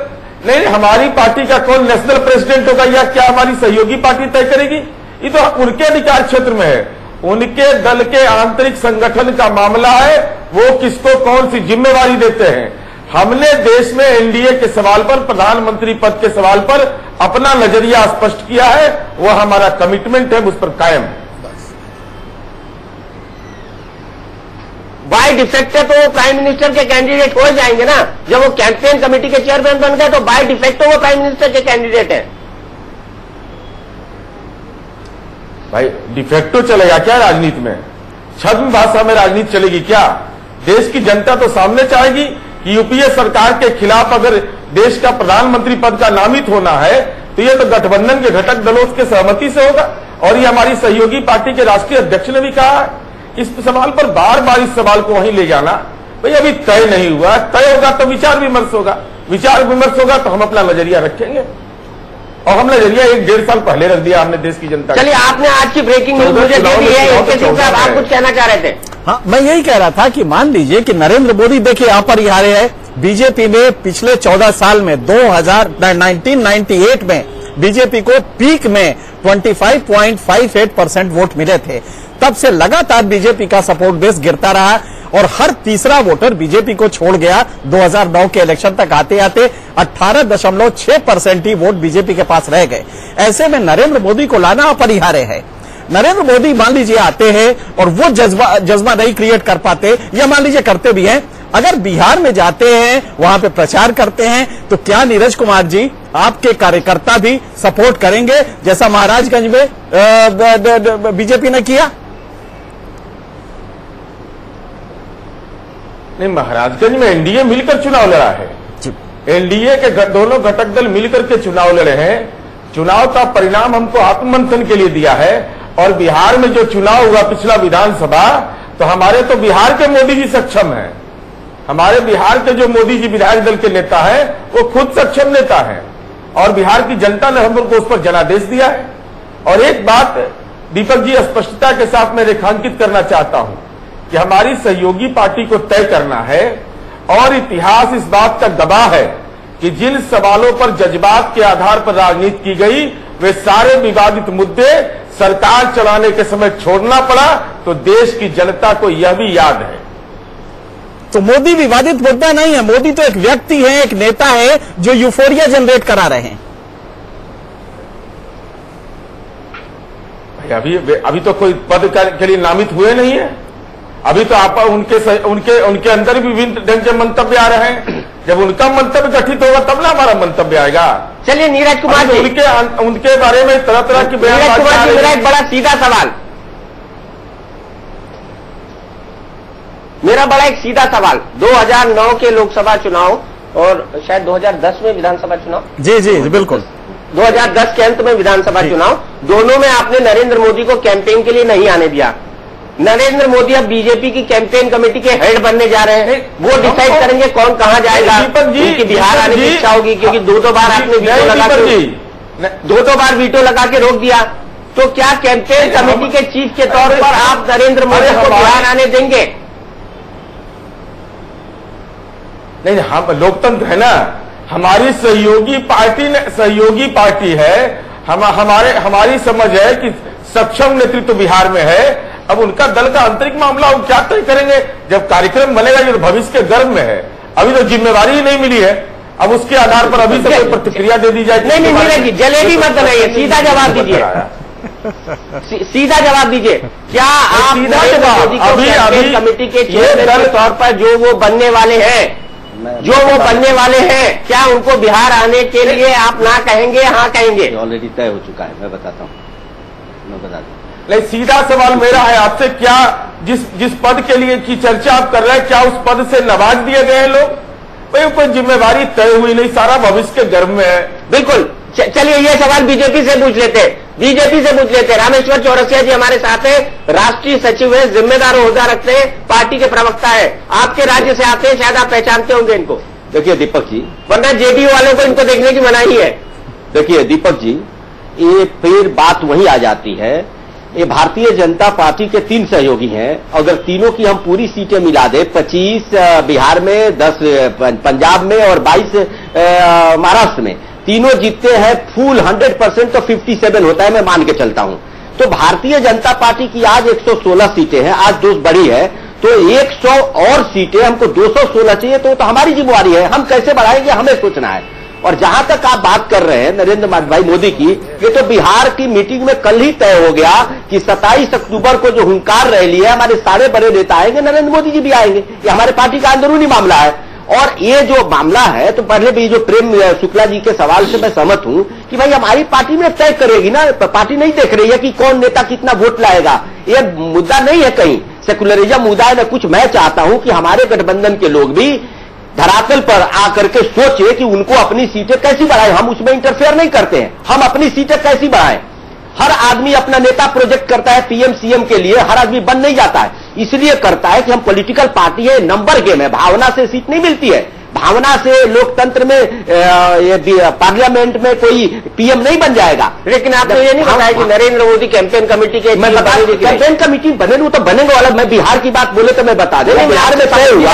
नहीं, हमारी पार्टी का कौन नेशनल प्रेसिडेंट होगा या क्या हमारी सहयोगी पार्टी तय करेगी? ये तो उनके अधिकार क्षेत्र में है, उनके दल के आंतरिक संगठन का मामला है, वो किसको कौन सी जिम्मेवारी देते हैं। हमने देश में एनडीए के सवाल पर, प्रधानमंत्री पद के सवाल पर अपना नजरिया स्पष्ट किया है, वो हमारा कमिटमेंट है, उस पर कायम है। बाय डिफेक्ट है तो वो प्राइम मिनिस्टर के कैंडिडेट हो जाएंगे ना। जब वो कैंपेन कमेटी के चेयरमैन बन गए तो बाय डिफेक्ट वो प्राइम मिनिस्टर के कैंडिडेट है। भाई डिफेक्टो चलेगा क्या राजनीति में? छद्म भाषा में राजनीति चलेगी क्या? देश की जनता तो सामने चाहेगी कि यूपीए सरकार के खिलाफ अगर देश का प्रधानमंत्री पद का नामित होना है तो ये तो गठबंधन के घटक दलों के सहमति से होगा। और ये हमारी सहयोगी पार्टी के राष्ट्रीय अध्यक्ष ने भी कहा है। इस सवाल पर बार बार इस सवाल को वहीं ले जाना, भाई अभी तय नहीं हुआ, तय होगा तो विचार विमर्श होगा, विचार विमर्श होगा तो हम अपना नजरिया रखेंगे। और हम नजरिया 1-1.5 साल पहले रख दिया हमने देश की जनता। चलिए, आपने आज की ब्रेकिंग न्यूज मुझे दे दी है, इसके साथ आप कुछ कहना चाह रहे थे? हाँ, मैं यही कह रहा था कि मान लीजिए कि नरेंद्र मोदी देखिए अपरिहार्य है। बीजेपी में पिछले 14 साल में 1998 में बीजेपी को पीक में 25.58% वोट मिले थे। तब से लगातार बीजेपी का सपोर्ट बेस गिरता रहा और हर तीसरा वोटर बीजेपी को छोड़ गया। 2009 के इलेक्शन तक आते आते 18.6% ही वोट बीजेपी के पास रह गए। ऐसे में नरेंद्र मोदी को लाना अपरिहार्य है। नरेंद्र मोदी मान लीजिए आते हैं और वो जज्बा नहीं क्रिएट कर पाते, या मान लीजिए करते भी हैं, अगर बिहार में जाते हैं वहां पे प्रचार करते हैं तो क्या नीरज कुमार जी आपके कार्यकर्ता भी सपोर्ट करेंगे जैसा महाराजगंज में बीजेपी ने किया? नहीं, महाराजगंज में एनडीए मिलकर चुनाव लड़ा है। एनडीए के दोनों घटक दल मिलकर के चुनाव लड़े हैं। चुनाव का परिणाम हमको आत्ममंथन के लिए दिया है। और बिहार में जो चुनाव हुआ पिछला विधानसभा, तो हमारे तो बिहार के मोदी जी सक्षम हैं। हमारे बिहार के जो मोदी जी विधायक दल के नेता हैं वो खुद सक्षम नेता हैं और बिहार की जनता ने हम लोग को उस पर जनादेश दिया है। और एक बात दीपक जी स्पष्टता के साथ मैं रेखांकित करना चाहता हूं कि हमारी सहयोगी पार्टी को तय करना है और इतिहास इस बात का गवाह है कि जिन सवालों पर जज्बात के आधार पर राजनीति की गई वे सारे विवादित मुद्दे सरकार चलाने के समय छोड़ना पड़ा, तो देश की जनता को यह भी याद है। तो मोदी विवादित मुद्दा नहीं है, मोदी तो एक व्यक्ति है, एक नेता है जो यूफोरिया जनरेट करा रहे हैं। भाई अभी तो कोई पद के लिए नामित हुए नहीं है। अभी तो आप उनके अंदर भी विभिन्न ढंग के मंतव्य आ रहे हैं। जब उनका मंतव्य गठित होगा तब ना हमारा मंतव्य आएगा। चलिए नीरज कुमार जी, उनके बारे में तरह तरह की बयानबाजी। मेरा एक बड़ा सीधा सवाल, मेरा बड़ा एक सीधा सवाल, 2009 के लोकसभा चुनाव और शायद 2010 में विधानसभा चुनाव, जी जी बिल्कुल, 2010 के अंत में विधानसभा चुनाव, दोनों में आपने नरेंद्र मोदी को कैंपेन के लिए नहीं आने दिया। नरेंद्र मोदी अब बीजेपी की कैंपेन कमेटी के हेड बनने जा रहे हैं। वो डिसाइड करेंगे कौन कहां जाएगा। उनकी बिहार आने की इच्छा होगी क्योंकि दो बार आपने वीटो लगा के बार वीटो लगा के रोक दिया। तो क्या कैंपेन कमेटी के चीफ के तौर पर आप नरेंद्र मोदी को बिहार आने देंगे? नहीं, हम लोकतंत्र है ना, हमारी सहयोगी पार्टी है। हमारी समझ है कि सक्षम नेतृत्व बिहार में है। अब उनका दल का आंतरिक मामला वो क्या तय करेंगे जब कार्यक्रम बनेगा, ये तो भविष्य के गर्भ में है। अभी तो जिम्मेवारी ही नहीं मिली है, अब उसके आधार पर अभी से कोई प्रतिक्रिया दे दी जाए। नहीं मिलेगी, जलेबी मत बनाइए, सीधा जवाब दीजिए, सीधा जवाब दीजिए। क्या आप नरेंद्र मोदी को कैंपेन कमेटी के चेयरमैन के तौर पर जो वो बनने वाले हैं, क्या उनको बिहार आने के लिए आप ना कहेंगे, हाँ कहेंगे? ऑलरेडी तय हो चुका है, मैं बताता हूँ। नहीं, सीधा सवाल मेरा है आपसे, क्या जिस पद के लिए की चर्चा आप कर रहे हैं, क्या उस पद से नवाज दिए गए हैं लोग? भाई कोई जिम्मेवारी तय हुई नहीं, सारा भविष्य के गर्भ में है। बिल्कुल। चलिए ये सवाल बीजेपी से पूछ लेते। रामेश्वर चौरसिया जी हमारे साथ है, राष्ट्रीय सचिव है, जिम्मेदार ओहदा रखते हैं, पार्टी के प्रवक्ता है, आपके राज्य से आते हैं, शायद आप पहचानते होंगे इनको। देखिए दीपक जी, वरना जेडीयू वालों को इनको देखने की मनाही है। देखिए दीपक जी, ये फिर बात वही आ जाती है ये भारतीय जनता पार्टी के 3 सहयोगी हैं। अगर तीनों की हम पूरी सीटें मिला दें, 25 बिहार में, 10 पंजाब में और 22 महाराष्ट्र में, तीनों जीतते हैं फुल 100% तो 57 होता है, मैं मान के चलता हूं। तो भारतीय जनता पार्टी की आज 116 सीटें हैं, आज 2 बढ़ी है, तो 100 और सीटें हमको 216 चाहिए, तो हमारी जिम्मेवारी है, हम कैसे बढ़ाएंगे हमें सोचना है। और जहां तक आप बात कर रहे हैं नरेंद्र भाई मोदी की, ये तो बिहार की मीटिंग में कल ही तय हो गया कि 27 अक्टूबर को जो हुंकार रैली है, हमारे सारे बड़े नेता आएंगे, नरेंद्र मोदी जी भी आएंगे। ये हमारे पार्टी का अंदरूनी मामला है। और ये जो मामला है, तो पहले भी जो प्रेम शुक्ला जी के सवाल से मैं सहमत हूं कि भाई हमारी पार्टी में तय करेगी ना, पार्टी नहीं देख रही है कि कौन नेता कितना वोट लाएगा, ये मुद्दा नहीं है कहीं सेकुलरिज्म मुद्दा है न कुछ। मैं चाहता हूं कि हमारे गठबंधन के लोग भी धरातल पर आकर के सोचे कि उनको अपनी सीटें कैसी बढ़ाएं। हम उसमें इंटरफेयर नहीं करते हैं, हम अपनी सीटें कैसी बढ़ाएं। हर आदमी अपना नेता प्रोजेक्ट करता है पीएम सीएम के लिए, हर आदमी बन नहीं जाता है, इसलिए करता है कि हम पॉलिटिकल पार्टी है, नंबर गेम है, भावना से सीट नहीं मिलती है। भावना से लोकतंत्र में पार्लियामेंट में कोई पीएम नहीं बन जाएगा। लेकिन आपने ये नहीं बताया कि नरेंद्र मोदी कैंपेन कमेटी के मैं बता कैंपेन कमेटी बने तो बनेंगे वाला, मैं बिहार की बात बोले तो मैं बता दें, बिहार में तय हुआ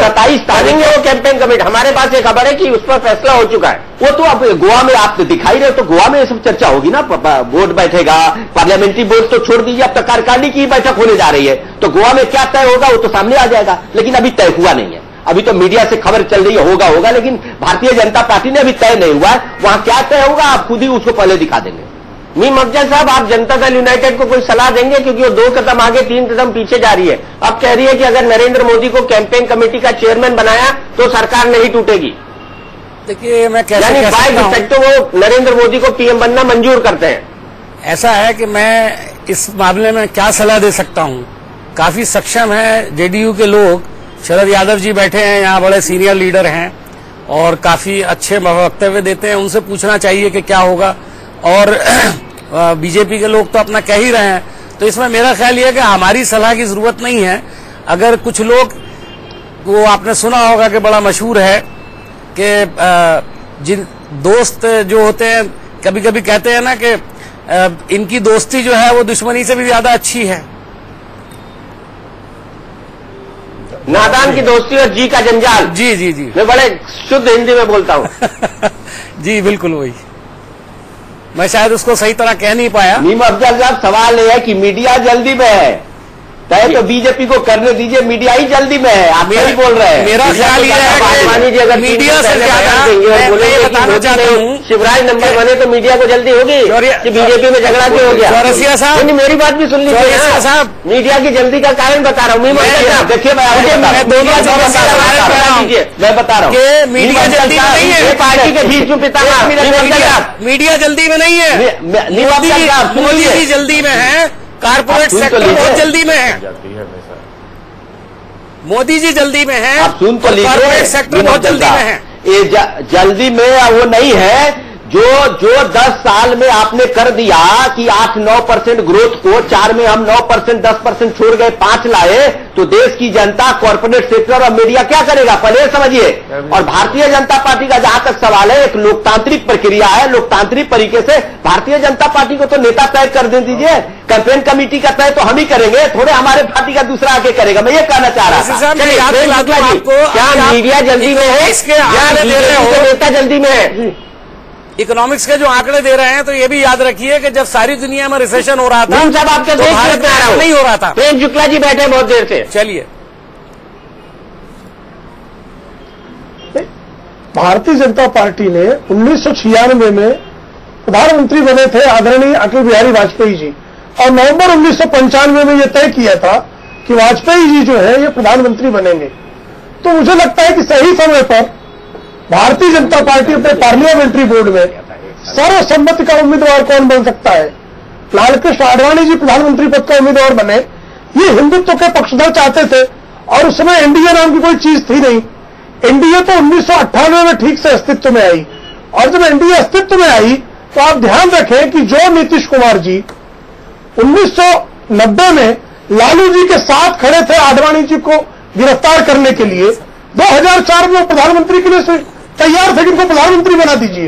27 तारीख वो कैंपेन कमेटी, हमारे पास एक खबर है कि उस पर फैसला हो चुका है। वो तो अब गोवा में आप दिखाई रहे हो, तो गोवा में ये सब चर्चा होगी ना, बोर्ड बैठेगा, पार्लियामेंट्री बोर्ड तो छोड़ दीजिए, अब तक कार्यकारिणी की बैठक होने जा रही है, तो गोवा में क्या तय होगा वो तो सामने आ जाएगा। लेकिन अभी तय हुआ नहीं है, अभी तो मीडिया से खबर चल रही है होगा, लेकिन भारतीय जनता पार्टी ने अभी तय नहीं हुआ है। वहां क्या तय होगा आप खुद ही उसको पहले दिखा देंगे। मीम अफजल साहब, आप जनता दल यूनाइटेड को कोई सलाह देंगे, क्योंकि वो 2 कदम आगे 3 कदम पीछे जा रही है। अब कह रही है कि अगर नरेंद्र मोदी को कैंपेन कमेटी का चेयरमैन बनाया तो सरकार नहीं टूटेगी। देखिए, मैं यानी बाय डिफेक्ट तो वो नरेंद्र मोदी को पीएम बनना मंजूर करते हैं। ऐसा है कि मैं इस मामले में क्या सलाह दे सकता हूं। काफी सक्षम है जेडीयू के लोग, शरद यादव जी बैठे हैं यहाँ, बड़े सीनियर लीडर हैं और काफी अच्छे वक्तव्य देते हैं, उनसे पूछना चाहिए कि क्या होगा। और बीजेपी के लोग तो अपना कह ही रहे हैं, तो इसमें मेरा ख्याल ये है कि हमारी सलाह की जरूरत नहीं है। अगर कुछ लोग, वो आपने सुना होगा कि बड़ा मशहूर है कि जिन दोस्त जो होते हैं कभी कभी कहते हैं ना कि इनकी दोस्ती जो है वो दुश्मनी से भी ज्यादा अच्छी है। नादान की दोस्ती और जी का जंजाल। जी जी जी, मैं बड़े शुद्ध हिंदी में बोलता हूँ। जी बिल्कुल वही, मैं शायद उसको सही तरह कह नहीं पाया। मीम अफजल साहब, सवाल यह है कि मीडिया जल्दी में है, तय तो बीजेपी को करने दीजिए, मीडिया ही जल्दी में है, आप नहीं बोल रहे हैं। मेरा ख्याल ये है कि अगर मीडिया से ज्यादा बताना चाहता हूँ, शिवराज नंबर बने तो मीडिया को जल्दी होगी कि बीजेपी में झगड़ा क्यों हो गया। चौरसिया साहब, मेरी बात भी सुन लीजिए साहब, मीडिया की जल्दी का कारण बता रहा हूँ। देखिए, मैं दोनों मैं बता रहा हूँ कि मीडिया जल्दी में नहीं है, पार्टी के बीच में पिता मीडिया जल्दी में नहीं है, मोदी जी जल्दी में है, कारपोरेट सेक्टर बहुत जल्दी में है, मोदी जी जल्दी में है, आप सुन तो लीजिए, कारपोरेट सेक्टर बहुत जल्दी में है। ये जल्दी में वो नहीं है जो 10 साल में आपने कर दिया कि 8-9% ग्रोथ को 4 में हम 9% 10% छोड़ गए, 5 लाए, तो देश की जनता, कॉर्पोरेट सेक्टर और मीडिया क्या करेगा पहले समझिए। और भारतीय जनता पार्टी का जहां तक सवाल है, एक लोकतांत्रिक प्रक्रिया है, लोकतांत्रिक तरीके से भारतीय जनता पार्टी को तो नेता तय कर दे दीजिए, कैंपेन कमेटी का तय तो हम ही करेंगे, थोड़े हमारे पार्टी का दूसरा आके करेगा। मैं ये कहना चाह रहा था, क्या मीडिया जल्दी में है, नेता जल्दी में है। इकोनॉमिक्स के जो आंकड़े दे रहे हैं, तो ये भी याद रखिए कि जब सारी दुनिया में रिसेशन हो रहा था, साहब आपके तो भारत में नहीं हो रहा था। प्रेम शुक्ला जी बैठे बहुत देर से। चलिए, भारतीय जनता पार्टी ने 1996 में प्रधानमंत्री बने थे आदरणीय अटल बिहारी वाजपेयी जी, और नवंबर 1995 में यह तय किया था कि वाजपेयी जी जो है ये प्रधानमंत्री बनेंगे। तो मुझे लगता है कि सही समय पर भारतीय जनता पार्टी अपने पार्लियामेंट्री बोर्ड में सर्वसम्मति का उम्मीदवार कौन बन सकता है, लालकृष्ण आडवाणी जी प्रधानमंत्री पद का उम्मीदवार बने। ये हिंदुत्व के पक्षधर चाहते थे, और उस समय एनडीए नाम की कोई चीज थी नहीं। एनडीए तो 1998 में ठीक से अस्तित्व में आई, और जब एनडीए अस्तित्व में आई तो आप ध्यान रखें कि जो नीतीश कुमार जी 1990 में लालू जी के साथ खड़े थे आडवाणी जी को गिरफ्तार करने के लिए, 2004 में प्रधानमंत्री के लिए तैयार थे कि इनको प्रधानमंत्री बना दीजिए।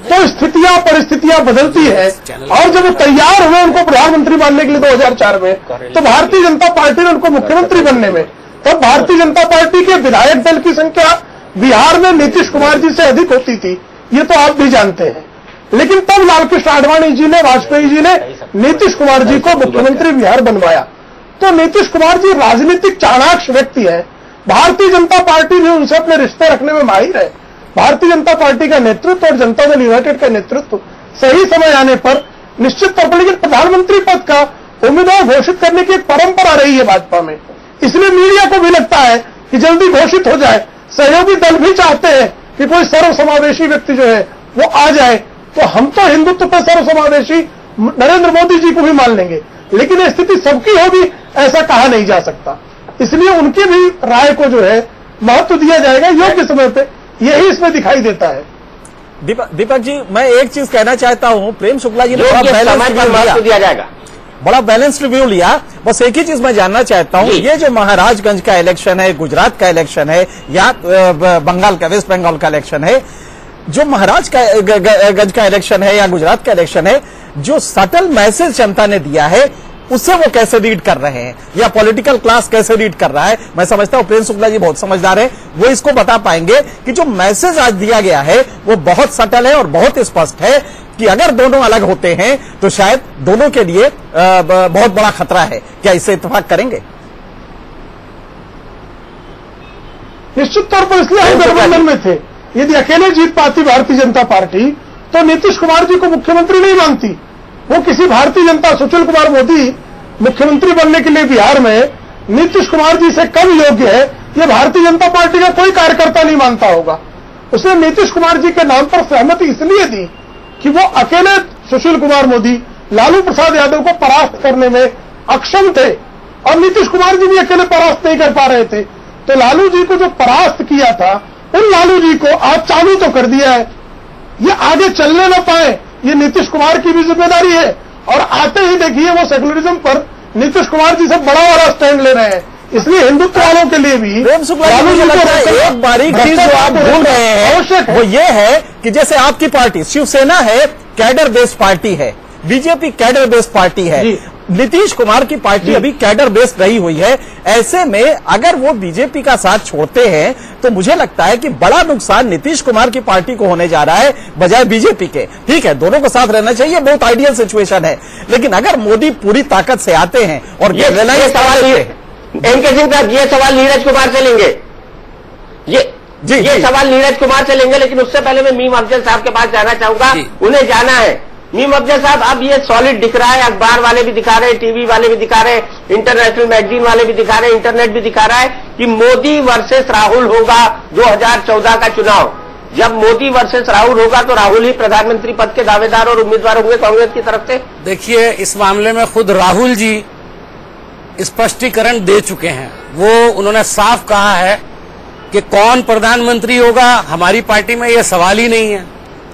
तो स्थितियां परिस्थितियां बदलती है। और जब वो तैयार हुए उनको प्रधानमंत्री बनने के लिए 2004 में, तो भारतीय जनता पार्टी ने उनको मुख्यमंत्री बनने में, तब भारतीय जनता पार्टी के विधायक दल की संख्या बिहार में नीतीश कुमार जी से अधिक होती थी, ये तो आप भी जानते हैं। लेकिन तब लालकृष्ण आडवाणी जी ने, वाजपेयी जी ने नीतीश कुमार जी को मुख्यमंत्री बिहार बनवाया। तो नीतीश कुमार जी राजनीतिक चाणाक्ष व्यक्ति है। भारतीय जनता पार्टी भी उनसे अपने रिश्ते रखने में माहिर है। भारतीय जनता पार्टी का नेतृत्व और जनता दल यूनाइटेड का नेतृत्व सही समय आने पर निश्चित तौर पर, लेकिन प्रधानमंत्री पद का उम्मीदवार घोषित करने की एक परंपरा रही है भाजपा में, इसलिए मीडिया को भी लगता है कि जल्दी घोषित हो जाए। सहयोगी दल भी चाहते हैं कि कोई सर्वसमावेशी व्यक्ति जो है वो आ जाए। तो हम तो हिंदुत्व पर सर्वसमावेशी नरेंद्र मोदी जी को भी मान लेंगे, लेकिन स्थिति सबकी होगी ऐसा कहा नहीं जा सकता। इसलिए उनकी भी राय को जो है महत्व दिया जाएगा योग्य समय पे, यही इसमें दिखाई देता है। दीपक जी, मैं एक चीज कहना चाहता हूं, प्रेम शुक्ला जी ने बड़ा बैलेंस्ड व्यू लिया। बस एक ही चीज मैं जानना चाहता हूं, ये जो महाराजगंज का इलेक्शन है, गुजरात का इलेक्शन है, या बंगाल का, वेस्ट बंगाल का इलेक्शन है, जो महाराजगंज का इलेक्शन है या गुजरात का इलेक्शन है, जो सटल मैसेज जनता ने दिया है उससे वो कैसे रीड कर रहे हैं, या पॉलिटिकल क्लास कैसे रीड कर रहा है, मैं समझता हूं प्रेम शुक्ला जी बहुत समझदार है, वो इसको बता पाएंगे कि जो मैसेज आज दिया गया है वो बहुत सटल है और बहुत स्पष्ट है कि अगर दोनों अलग होते हैं तो शायद दोनों के लिए बहुत बड़ा खतरा है। क्या इससे इत्तेफाक करेंगे? निश्चित तौर पर इसलिए हम गठबंधन में थे। यदि अकेले जीत पाती भारतीय जनता पार्टी तो नीतीश कुमार जी को मुख्यमंत्री नहीं मानती। वो किसी भारतीय जनता, सुशील कुमार मोदी मुख्यमंत्री बनने के लिए बिहार में नीतीश कुमार जी से कम योग्य है, ये भारतीय जनता पार्टी का कोई कार्यकर्ता नहीं मानता होगा। उसने नीतीश कुमार जी के नाम पर सहमति इसलिए दी कि वो अकेले सुशील कुमार मोदी लालू प्रसाद यादव को परास्त करने में अक्षम थे और नीतीश कुमार जी भी अकेले परास्त नहीं कर पा रहे थे। तो लालू जी को जो परास्त किया था, उन लालू जी को आज चालू तो कर दिया है, ये आगे चलने न पाए, ये नीतीश कुमार की भी जिम्मेदारी है। और आते ही देखिए वो सेकुलरिज्म पर नीतीश कुमार जी से बड़ा बड़ा स्टैंड ले रहे हैं। इसलिए हिंदुत्व वालों के लिए भी एक बारीक चीज जो आप भूल रहे हैं वो ये है कि जैसे आपकी पार्टी शिवसेना है, कैडर बेस्ड पार्टी है, बीजेपी कैडर बेस्ड पार्टी है, नीतीश कुमार की पार्टी अभी कैडर बेस्ड रही हुई है। ऐसे में अगर वो बीजेपी का साथ छोड़ते हैं तो मुझे लगता है कि बड़ा नुकसान नीतीश कुमार की पार्टी को होने जा रहा है बजाय बीजेपी के। ठीक है, दोनों को साथ रहना चाहिए, बहुत आइडियल सिचुएशन है, लेकिन अगर मोदी पूरी ताकत से आते हैं और ये सवाल नीरज कुमार से लेंगे, ये सवाल नीरज कुमार से लेंगे, लेकिन उससे पहले मैं मीम अफजल साहब के पास जाना चाहूंगा। उन्हें जाना है। मीम अफजल साहब, अब ये सॉलिड दिख रहा है, अखबार वाले भी दिखा रहे हैं, टीवी वाले भी दिखा रहे हैं, इंटरनेशनल मैगजीन वाले भी दिखा रहे हैं, इंटरनेट भी दिखा रहा है कि मोदी वर्सेस राहुल होगा 2014 का चुनाव। जब मोदी वर्सेस राहुल होगा तो राहुल ही प्रधानमंत्री पद के दावेदार और उम्मीदवार होंगे कांग्रेस की तरफ से। देखिए, इस मामले में खुद राहुल जी स्पष्टीकरण दे चुके हैं। वो उन्होंने साफ कहा है कि कौन प्रधानमंत्री होगा हमारी पार्टी में ये सवाल ही नहीं है।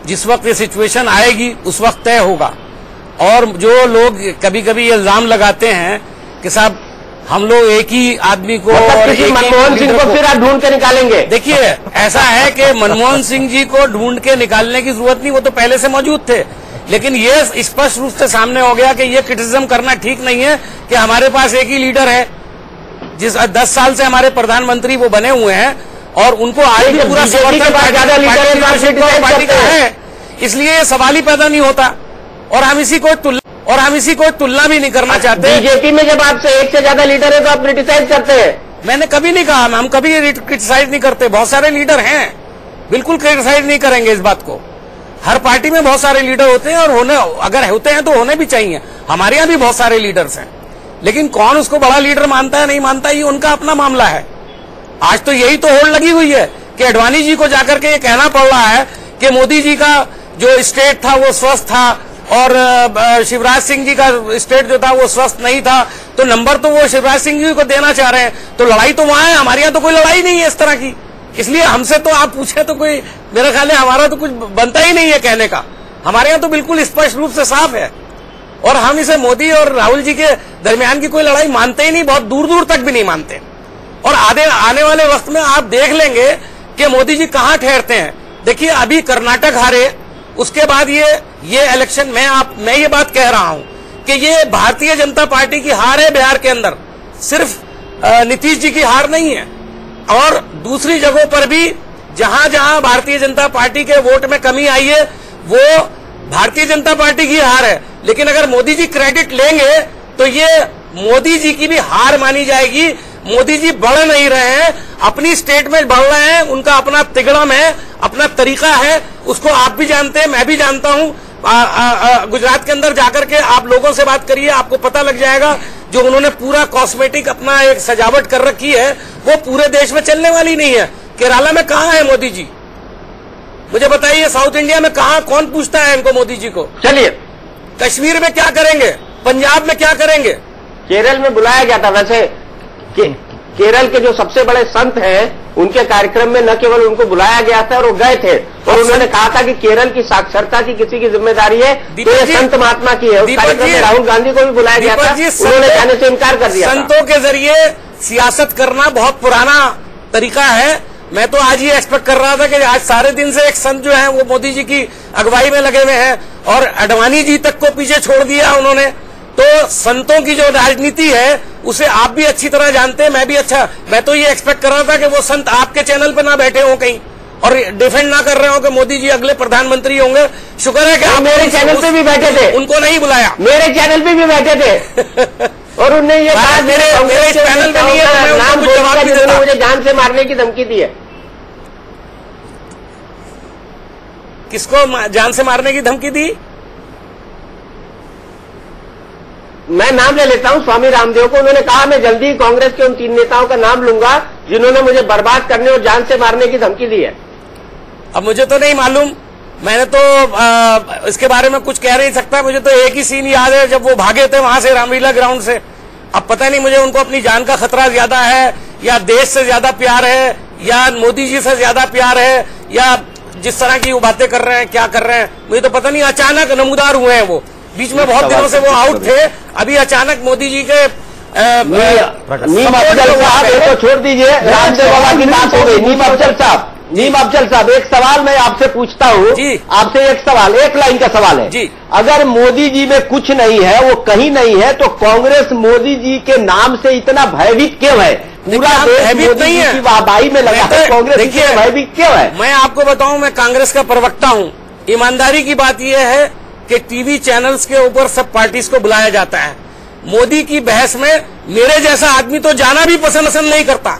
जिस वक्त ये सिचुएशन आएगी उस वक्त तय होगा। और जो लोग कभी कभी इल्जाम लगाते हैं कि साहब हम लोग एक ही आदमी को और मनमोहन सिंह को फिर आप ढूंढ के निकालेंगे। देखिए, ऐसा है कि मनमोहन सिंह जी को ढूंढ के निकालने की जरूरत नहीं, वो तो पहले से मौजूद थे। लेकिन ये स्पष्ट रूप से सामने हो गया कि ये क्रिटिसिज्म करना ठीक नहीं है कि हमारे पास एक ही लीडर है। जिस 10 साल से हमारे प्रधानमंत्री वो बने हुए हैं और उनको आज भी पूरा समर्थन पार्टी का है, इसलिए ये सवाल ही पैदा नहीं होता। और हम इसी को तुलना भी नहीं करना चाहते। बीजेपी में जब आपसे एक से ज्यादा लीडर है तो आप क्रिटिसाइज करते हैं। मैंने कभी नहीं कहा, हम कभी क्रिटिसाइज नहीं करते। बहुत सारे लीडर हैं, बिल्कुल क्रिटिसाइज नहीं करेंगे इस बात को। हर पार्टी में बहुत सारे लीडर होते हैं और अगर होते हैं तो होने भी चाहिए। हमारे यहाँ भी बहुत सारे लीडर्स हैं, लेकिन कौन उसको बड़ा लीडर मानता है नहीं मानता ये उनका अपना मामला है। आज तो यही तो होड़ लगी हुई है कि अडवाणी जी को जाकर के ये कहना पड़ रहा है कि मोदी जी का जो स्टेट था वो स्वस्थ था और शिवराज सिंह जी का स्टेट जो था वो स्वस्थ नहीं था, तो नंबर तो वो शिवराज सिंह जी को देना चाह रहे हैं। तो लड़ाई तो वहां है, हमारे यहाँ तो कोई लड़ाई नहीं है इस तरह की। इसलिए हमसे तो आप पूछे तो कोई, मेरा ख्याल है हमारा तो कुछ बनता ही नहीं है कहने का। हमारे यहाँ तो बिल्कुल स्पष्ट रूप से साफ है और हम इसे मोदी और राहुल जी के दरमियान की कोई लड़ाई मानते ही नहीं, बहुत दूर दूर तक भी नहीं मानते। और आने वाले वक्त में आप देख लेंगे कि मोदी जी कहां ठहरते हैं। देखिए, अभी कर्नाटक हारे उसके बाद ये इलेक्शन मैं ये बात कह रहा हूं कि ये भारतीय जनता पार्टी की हार है बिहार के अंदर, सिर्फ नीतीश जी की हार नहीं है। और दूसरी जगहों पर भी जहां जहां भारतीय जनता पार्टी के वोट में कमी आई है वो भारतीय जनता पार्टी की हार है। लेकिन अगर मोदी जी क्रेडिट लेंगे तो ये मोदी जी की भी हार मानी जाएगी। मोदी जी बढ़ नहीं रहे हैं, अपनी स्टेट में बढ़ रहे हैं, उनका अपना तिगड़म है, अपना तरीका है, उसको आप भी जानते हैं, मैं भी जानता हूं। गुजरात के अंदर जाकर के आप लोगों से बात करिए, आपको पता लग जाएगा। जो उन्होंने पूरा कॉस्मेटिक अपना एक सजावट कर रखी है वो पूरे देश में चलने वाली नहीं है। केरला में कहां है मोदी जी, मुझे बताइए। साउथ इंडिया में कहां, कौन पूछता है इनको मोदी जी को? चलिए, कश्मीर में क्या करेंगे, पंजाब में क्या करेंगे? केरल में बुलाया गया था। वैसे केरल के जो सबसे बड़े संत हैं उनके कार्यक्रम में न केवल उनको बुलाया गया था और वो गए थे और उन्होंने कहा था कि केरल की साक्षरता की किसी की जिम्मेदारी है तो ये संत महात्मा की है। उस कार्यक्रम में राहुल गांधी को भी बुलाया गया था, उन्होंने जाने से इनकार कर दिया। संतों के जरिए सियासत करना बहुत पुराना तरीका है। मैं तो आज ये एक्सपेक्ट कर रहा था कि आज सारे दिन से एक संत जो है वो मोदी जी की अगुवाई में लगे हुए हैं और अडवाणी जी तक को पीछे छोड़ दिया उन्होंने। तो संतों की जो राजनीति है उसे आप भी अच्छी तरह जानते हैं, मैं तो ये एक्सपेक्ट कर रहा था कि वो संत आपके चैनल पे ना बैठे हो कहीं और डिफेंड ना कर रहे हो कि मोदी जी अगले प्रधानमंत्री होंगे। शुक्र है कि आप मेरे चैनल पे भी बैठे थे, उनको नहीं बुलाया। मेरे चैनल पे भी बैठे थे और उन्होंने ये कहा मेरे चैनल पे नहीं है, नाम बोलकर जिन्होंने मुझे जान से मारने की धमकी दी है। किसको जान से मारने की धमकी दी? मैं नाम ले लेता हूं, स्वामी रामदेव को। उन्होंने कहा मैं जल्दी कांग्रेस के उन 3 नेताओं का नाम लूंगा जिन्होंने मुझे बर्बाद करने और जान से मारने की धमकी दी है। अब मुझे तो नहीं मालूम, मैंने तो इसके बारे में कुछ कह नहीं सकता। मुझे तो एक ही सीन याद है जब वो भागे थे वहां से रामलीला ग्राउंड से। अब पता नहीं मुझे उनको अपनी जान का खतरा ज्यादा है या देश से ज्यादा प्यार है या मोदी जी से ज्यादा प्यार है या जिस तरह की वो बातें कर रहे हैं, क्या कर रहे हैं, मुझे तो पता नहीं। अचानक नमूदार हुए हैं वो, बीच में बहुत दिनों से वो आउट थे, अभी अचानक मोदी जी के नीम अफजल साहब को छोड़ दीजिए, रामदेव बाबा की बात हो गई। नीम अफजल साहब एक सवाल मैं आपसे पूछता हूँ, आपसे एक सवाल, एक लाइन का सवाल है जी। अगर मोदी जी में कुछ नहीं है, वो कहीं नहीं है, तो कांग्रेस मोदी जी के नाम से इतना भयभीत क्यों है? पूरा देश मोदी जी की वाहवाही में लगा है, कांग्रेस देखिए भयभीत क्यों है? मैं आपको बताऊं, मैं कांग्रेस का प्रवक्ता हूं। ईमानदारी की बात यह है कि टीवी चैनल्स के ऊपर सब पार्टीज को बुलाया जाता है। मोदी की बहस में मेरे जैसा आदमी तो जाना भी पसंद नहीं करता,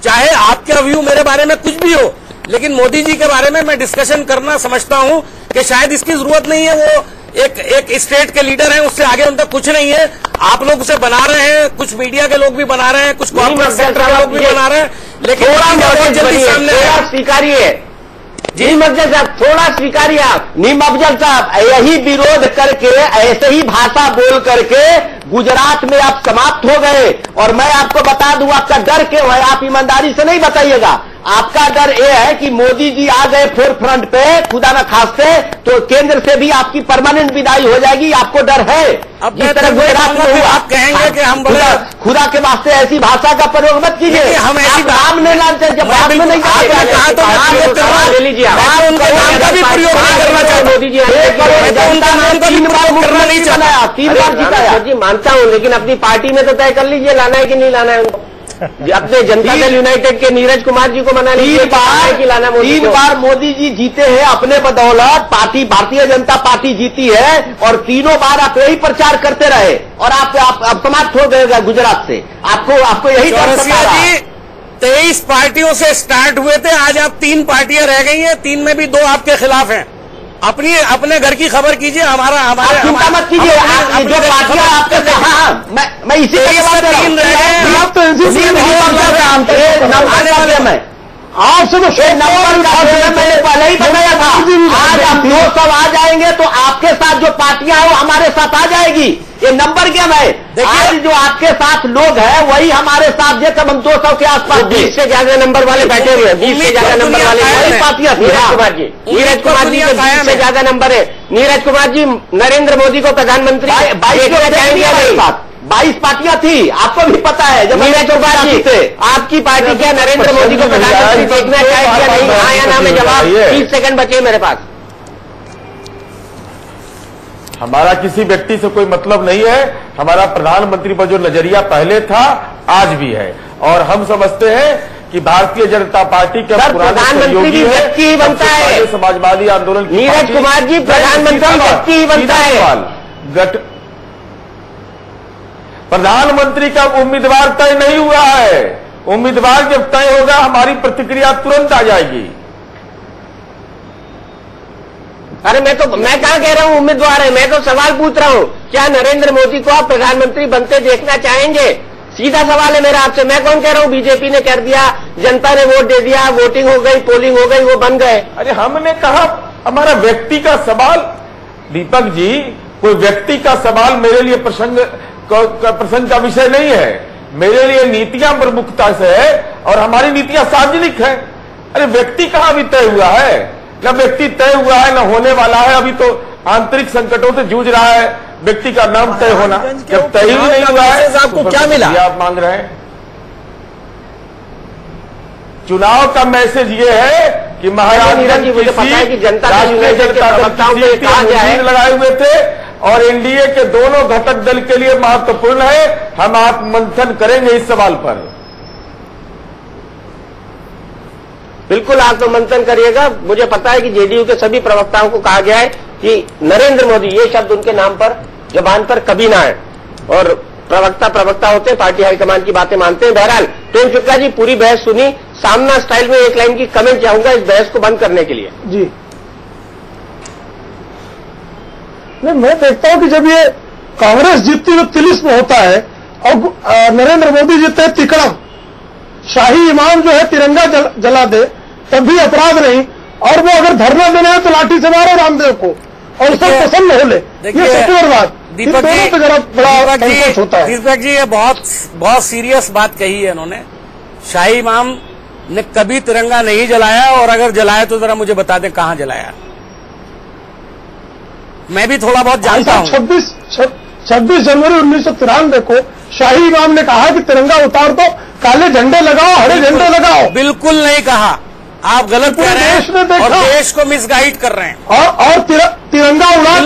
चाहे आपका व्यू मेरे बारे में कुछ भी हो, लेकिन मोदी जी के बारे में मैं डिस्कशन करना समझता हूं कि शायद इसकी जरूरत नहीं है। वो एक स्टेट के लीडर हैं, उससे आगे उनका कुछ नहीं है। आप लोग उसे बना रहे हैं, कुछ मीडिया के लोग भी बना रहे हैं, कुछ कॉर्पोरेट सेक्टर के लोग भी बना रहे हैं, लेकिन बहुत जल्दी सामने स्वीकारिए नीम अफजल साहब, थोड़ा स्वीकारिए आप। नीम अफजल साहब यही विरोध करके, ऐसे ही भाषा बोल करके गुजरात में आप समाप्त हो गए। और मैं आपको बता दूं आपका डर क्यों है, आप ईमानदारी से नहीं बताइएगा। आपका डर यह है कि मोदी जी आ गए फोर फ्रंट पे, खुदा न खास्ते तो केंद्र से भी आपकी परमानेंट विदाई हो जाएगी, आपको डर है। अब जिस तरह गुजरात में हुआ, आप कहेंगे कि हम खुदा के वास्ते ऐसी भाषा का प्रयोग मत कीजिए। हम ऐसी नाम नहीं लाते, जब बात में नहीं कहा तो ले लीजिए, मैं उनका नाम का भी प्रयोग नहीं करना चाहता। मोदी जी उनका नाम का भी प्रयोग करना नहीं चाहता। 3 बार जिताया जी, मानता हूं, लेकिन अपनी पार्टी में तो तय कर लीजिए लाना है कि नहीं लाना है उनको। अपने जनता दल यूनाइटेड के नीरज कुमार जी को मना लीजिए। 3 बार मोदी जी जीते हैं अपने बदौलत, पार्टी भारतीय जनता पार्टी जीती है और तीनों बार आप यही प्रचार करते रहे और आप समाप्त हो गए गुजरात से। आपको यही 23 पार्टियों से स्टार्ट हुए थे, आज आप 3 पार्टियां रह गई हैं, 3 में भी 2 आपके खिलाफ हैं। अपने घर की खबर कीजिए, हमारा चिंता मत कीजिए, जो पार्टियां आपके मैं इसी आपसे तो नंबर का मैंने पहले ही बताया था। आज आप 200 आ जाएंगे तो आपके साथ जो पार्टियां हैं वो हमारे साथ आ जाएगी। ये नंबर गेम है। आज जो आपके साथ लोग हैं वही हमारे साथ, जब हम 200 के आसपास 20 से ज्यादा नंबर वाले बैठे हुए हैं, 20 से ज्यादा नंबर वाले वही पार्टियां थी। नीरज कुमार जी के 20 से ज्यादा नंबर है। नीरज कुमार जी नरेंद्र मोदी को प्रधानमंत्री 22 पार्टियां थी, आपको भी पता है। जब नीरज कुमार जी आपकी पार्टी क्या नरेंद्र मोदी को प्रधानमंत्री देखना चाहे या नहीं? हाँ या ना में जवाब, 30 सेकंड बचे मेरे पास। हमारा किसी व्यक्ति से कोई मतलब नहीं है। हमारा प्रधानमंत्री पर जो नजरिया पहले था आज भी है, और हम समझते हैं कि भारतीय जनता पार्टी के प्रधानमंत्री भी व्यक्ति ही बनता है। समाजवादी आंदोलन नीरज कुमार जी, प्रधानमंत्री व्यक्ति ही बनता है। प्रधानमंत्री का उम्मीदवार तय नहीं हुआ है। उम्मीदवार जब तय होगा हमारी प्रतिक्रिया तुरंत आ जाएगी। अरे मैं कहाँ कह रहा हूँ उम्मीदवार है, मैं तो सवाल पूछ रहा हूँ, क्या नरेंद्र मोदी को आप प्रधानमंत्री बनते देखना चाहेंगे? सीधा सवाल है मेरा आपसे। मैं कौन कह रहा हूँ बीजेपी ने कर दिया, जनता ने वोट दे दिया, वोटिंग हो गई, पोलिंग हो गई, वो बन गए। अरे हमने कहा हमारा व्यक्ति का सवाल, दीपक जी, कोई व्यक्ति का सवाल मेरे लिए प्रसंग का विषय नहीं है। मेरे लिए नीतियां प्रमुखता से है और हमारी नीतियां सार्वजनिक है। अरे व्यक्ति कहाँ अभी तय हुआ है? न व्यक्ति तय हुआ है न होने वाला है। अभी तो आंतरिक संकटों से जूझ रहा है व्यक्ति का नाम तय होना। जब तय ही नहीं हुआ है आपको क्या मिला? आप मांग रहे हैं चुनाव का मैसेज ये है कि महाराजगंज की सीट राष्ट्रीय जनता दल की सीट लगाए हुए थे और एनडीए के दोनों घटक दल के लिए महत्वपूर्ण है। हम आत्ममंथन करेंगे इस सवाल पर। बिल्कुल आत्ममंथन करिएगा। मुझे पता है कि जेडीयू के सभी प्रवक्ताओं को कहा गया है कि नरेंद्र मोदी ये शब्द उनके नाम पर जबान पर कभी ना आए, और प्रवक्ता होते हैं, पार्टी हाईकमान की बातें मानते हैं। बहरहाल प्रेम शुक्ला जी पूरी बहस सुनी, सामना स्टाइल में एक लाइन की कमेंट चाहूंगा इस बहस को बंद करने के लिए। जी नहीं, मैं देखता हूं कि जब ये कांग्रेस जीतती हुई तिलिस्म होता है और नरेंद्र मोदी जीतते हैं तिकड़म, शाही इमाम जो है तिरंगा जला दे तब भी अपराध नहीं, और वो अगर धरना देना है तो लाठी से मारो रामदेव को और उसको पसंद हो ले, ये सेकुलरवाद। दीपक जी तो जरा बड़ा संकोच होता है। दीपक जी ये बहुत सीरियस बात कही है इन्होंने। शाही इमाम ने कभी तिरंगा नहीं जलाया, और अगर जलाया तो जरा मुझे बता दें कहां जलाया। मैं भी थोड़ा बहुत जानता हूं। 26 जनवरी 1993 को शाही इमाम ने कहा कि तिरंगा उतार दो, काले झंडे लगाओ, हरे झंडे लगाओ। बिल्कुल नहीं कहा, आप गलत कह रहे हैं और देश को मिसगाइड कर रहे हैं। और तिरंगा उड़ा दो,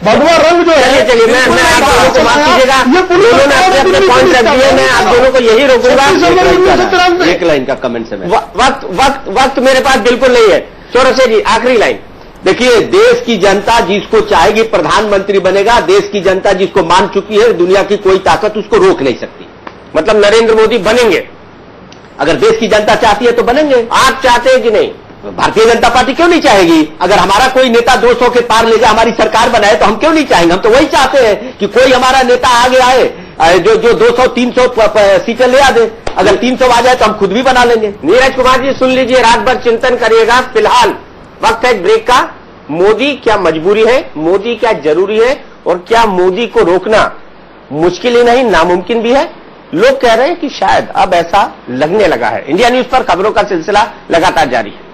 भगवा रंग जो है। चलिए मैं आप दोनों को माफ कीजिएगा, दोनों ने अपने पॉइंट रख दिए, मैं आप दोनों को यही रोकूंगा। एक लाइन का कमेंट से वक्त मेरे पास बिल्कुल नहीं है। चौरसिया जी आखिरी लाइन। देखिए, देश की जनता जिसको चाहेगी प्रधानमंत्री बनेगा। देश की जनता जिसको मान चुकी है, दुनिया की कोई ताकत उसको रोक नहीं सकती। मतलब नरेंद्र मोदी बनेंगे? अगर देश की जनता चाहती है तो बनेंगे। आप चाहते हैं कि नहीं? भारतीय जनता पार्टी क्यों नहीं चाहेगी? अगर हमारा कोई नेता 200 के पार ले जाए, हमारी सरकार बनाए, तो हम क्यों नहीं चाहेंगे? हम तो वही चाहते हैं कि कोई हमारा नेता आगे आए जो 200-300 सीटें ले आ दे। अगर 300 आ जाए तो हम खुद भी बना लेंगे। नीरज कुमार जी सुन लीजिए, रात भर चिंतन करिएगा। फिलहाल वक्त है ब्रेक का। मोदी क्या मजबूरी है, मोदी क्या जरूरी है, और क्या मोदी को रोकना मुश्किल ही नहीं नामुमकिन भी है? लोग कह रहे हैं कि शायद अब ऐसा लगने लगा है। इंडिया न्यूज पर खबरों का सिलसिला लगातार जारी है।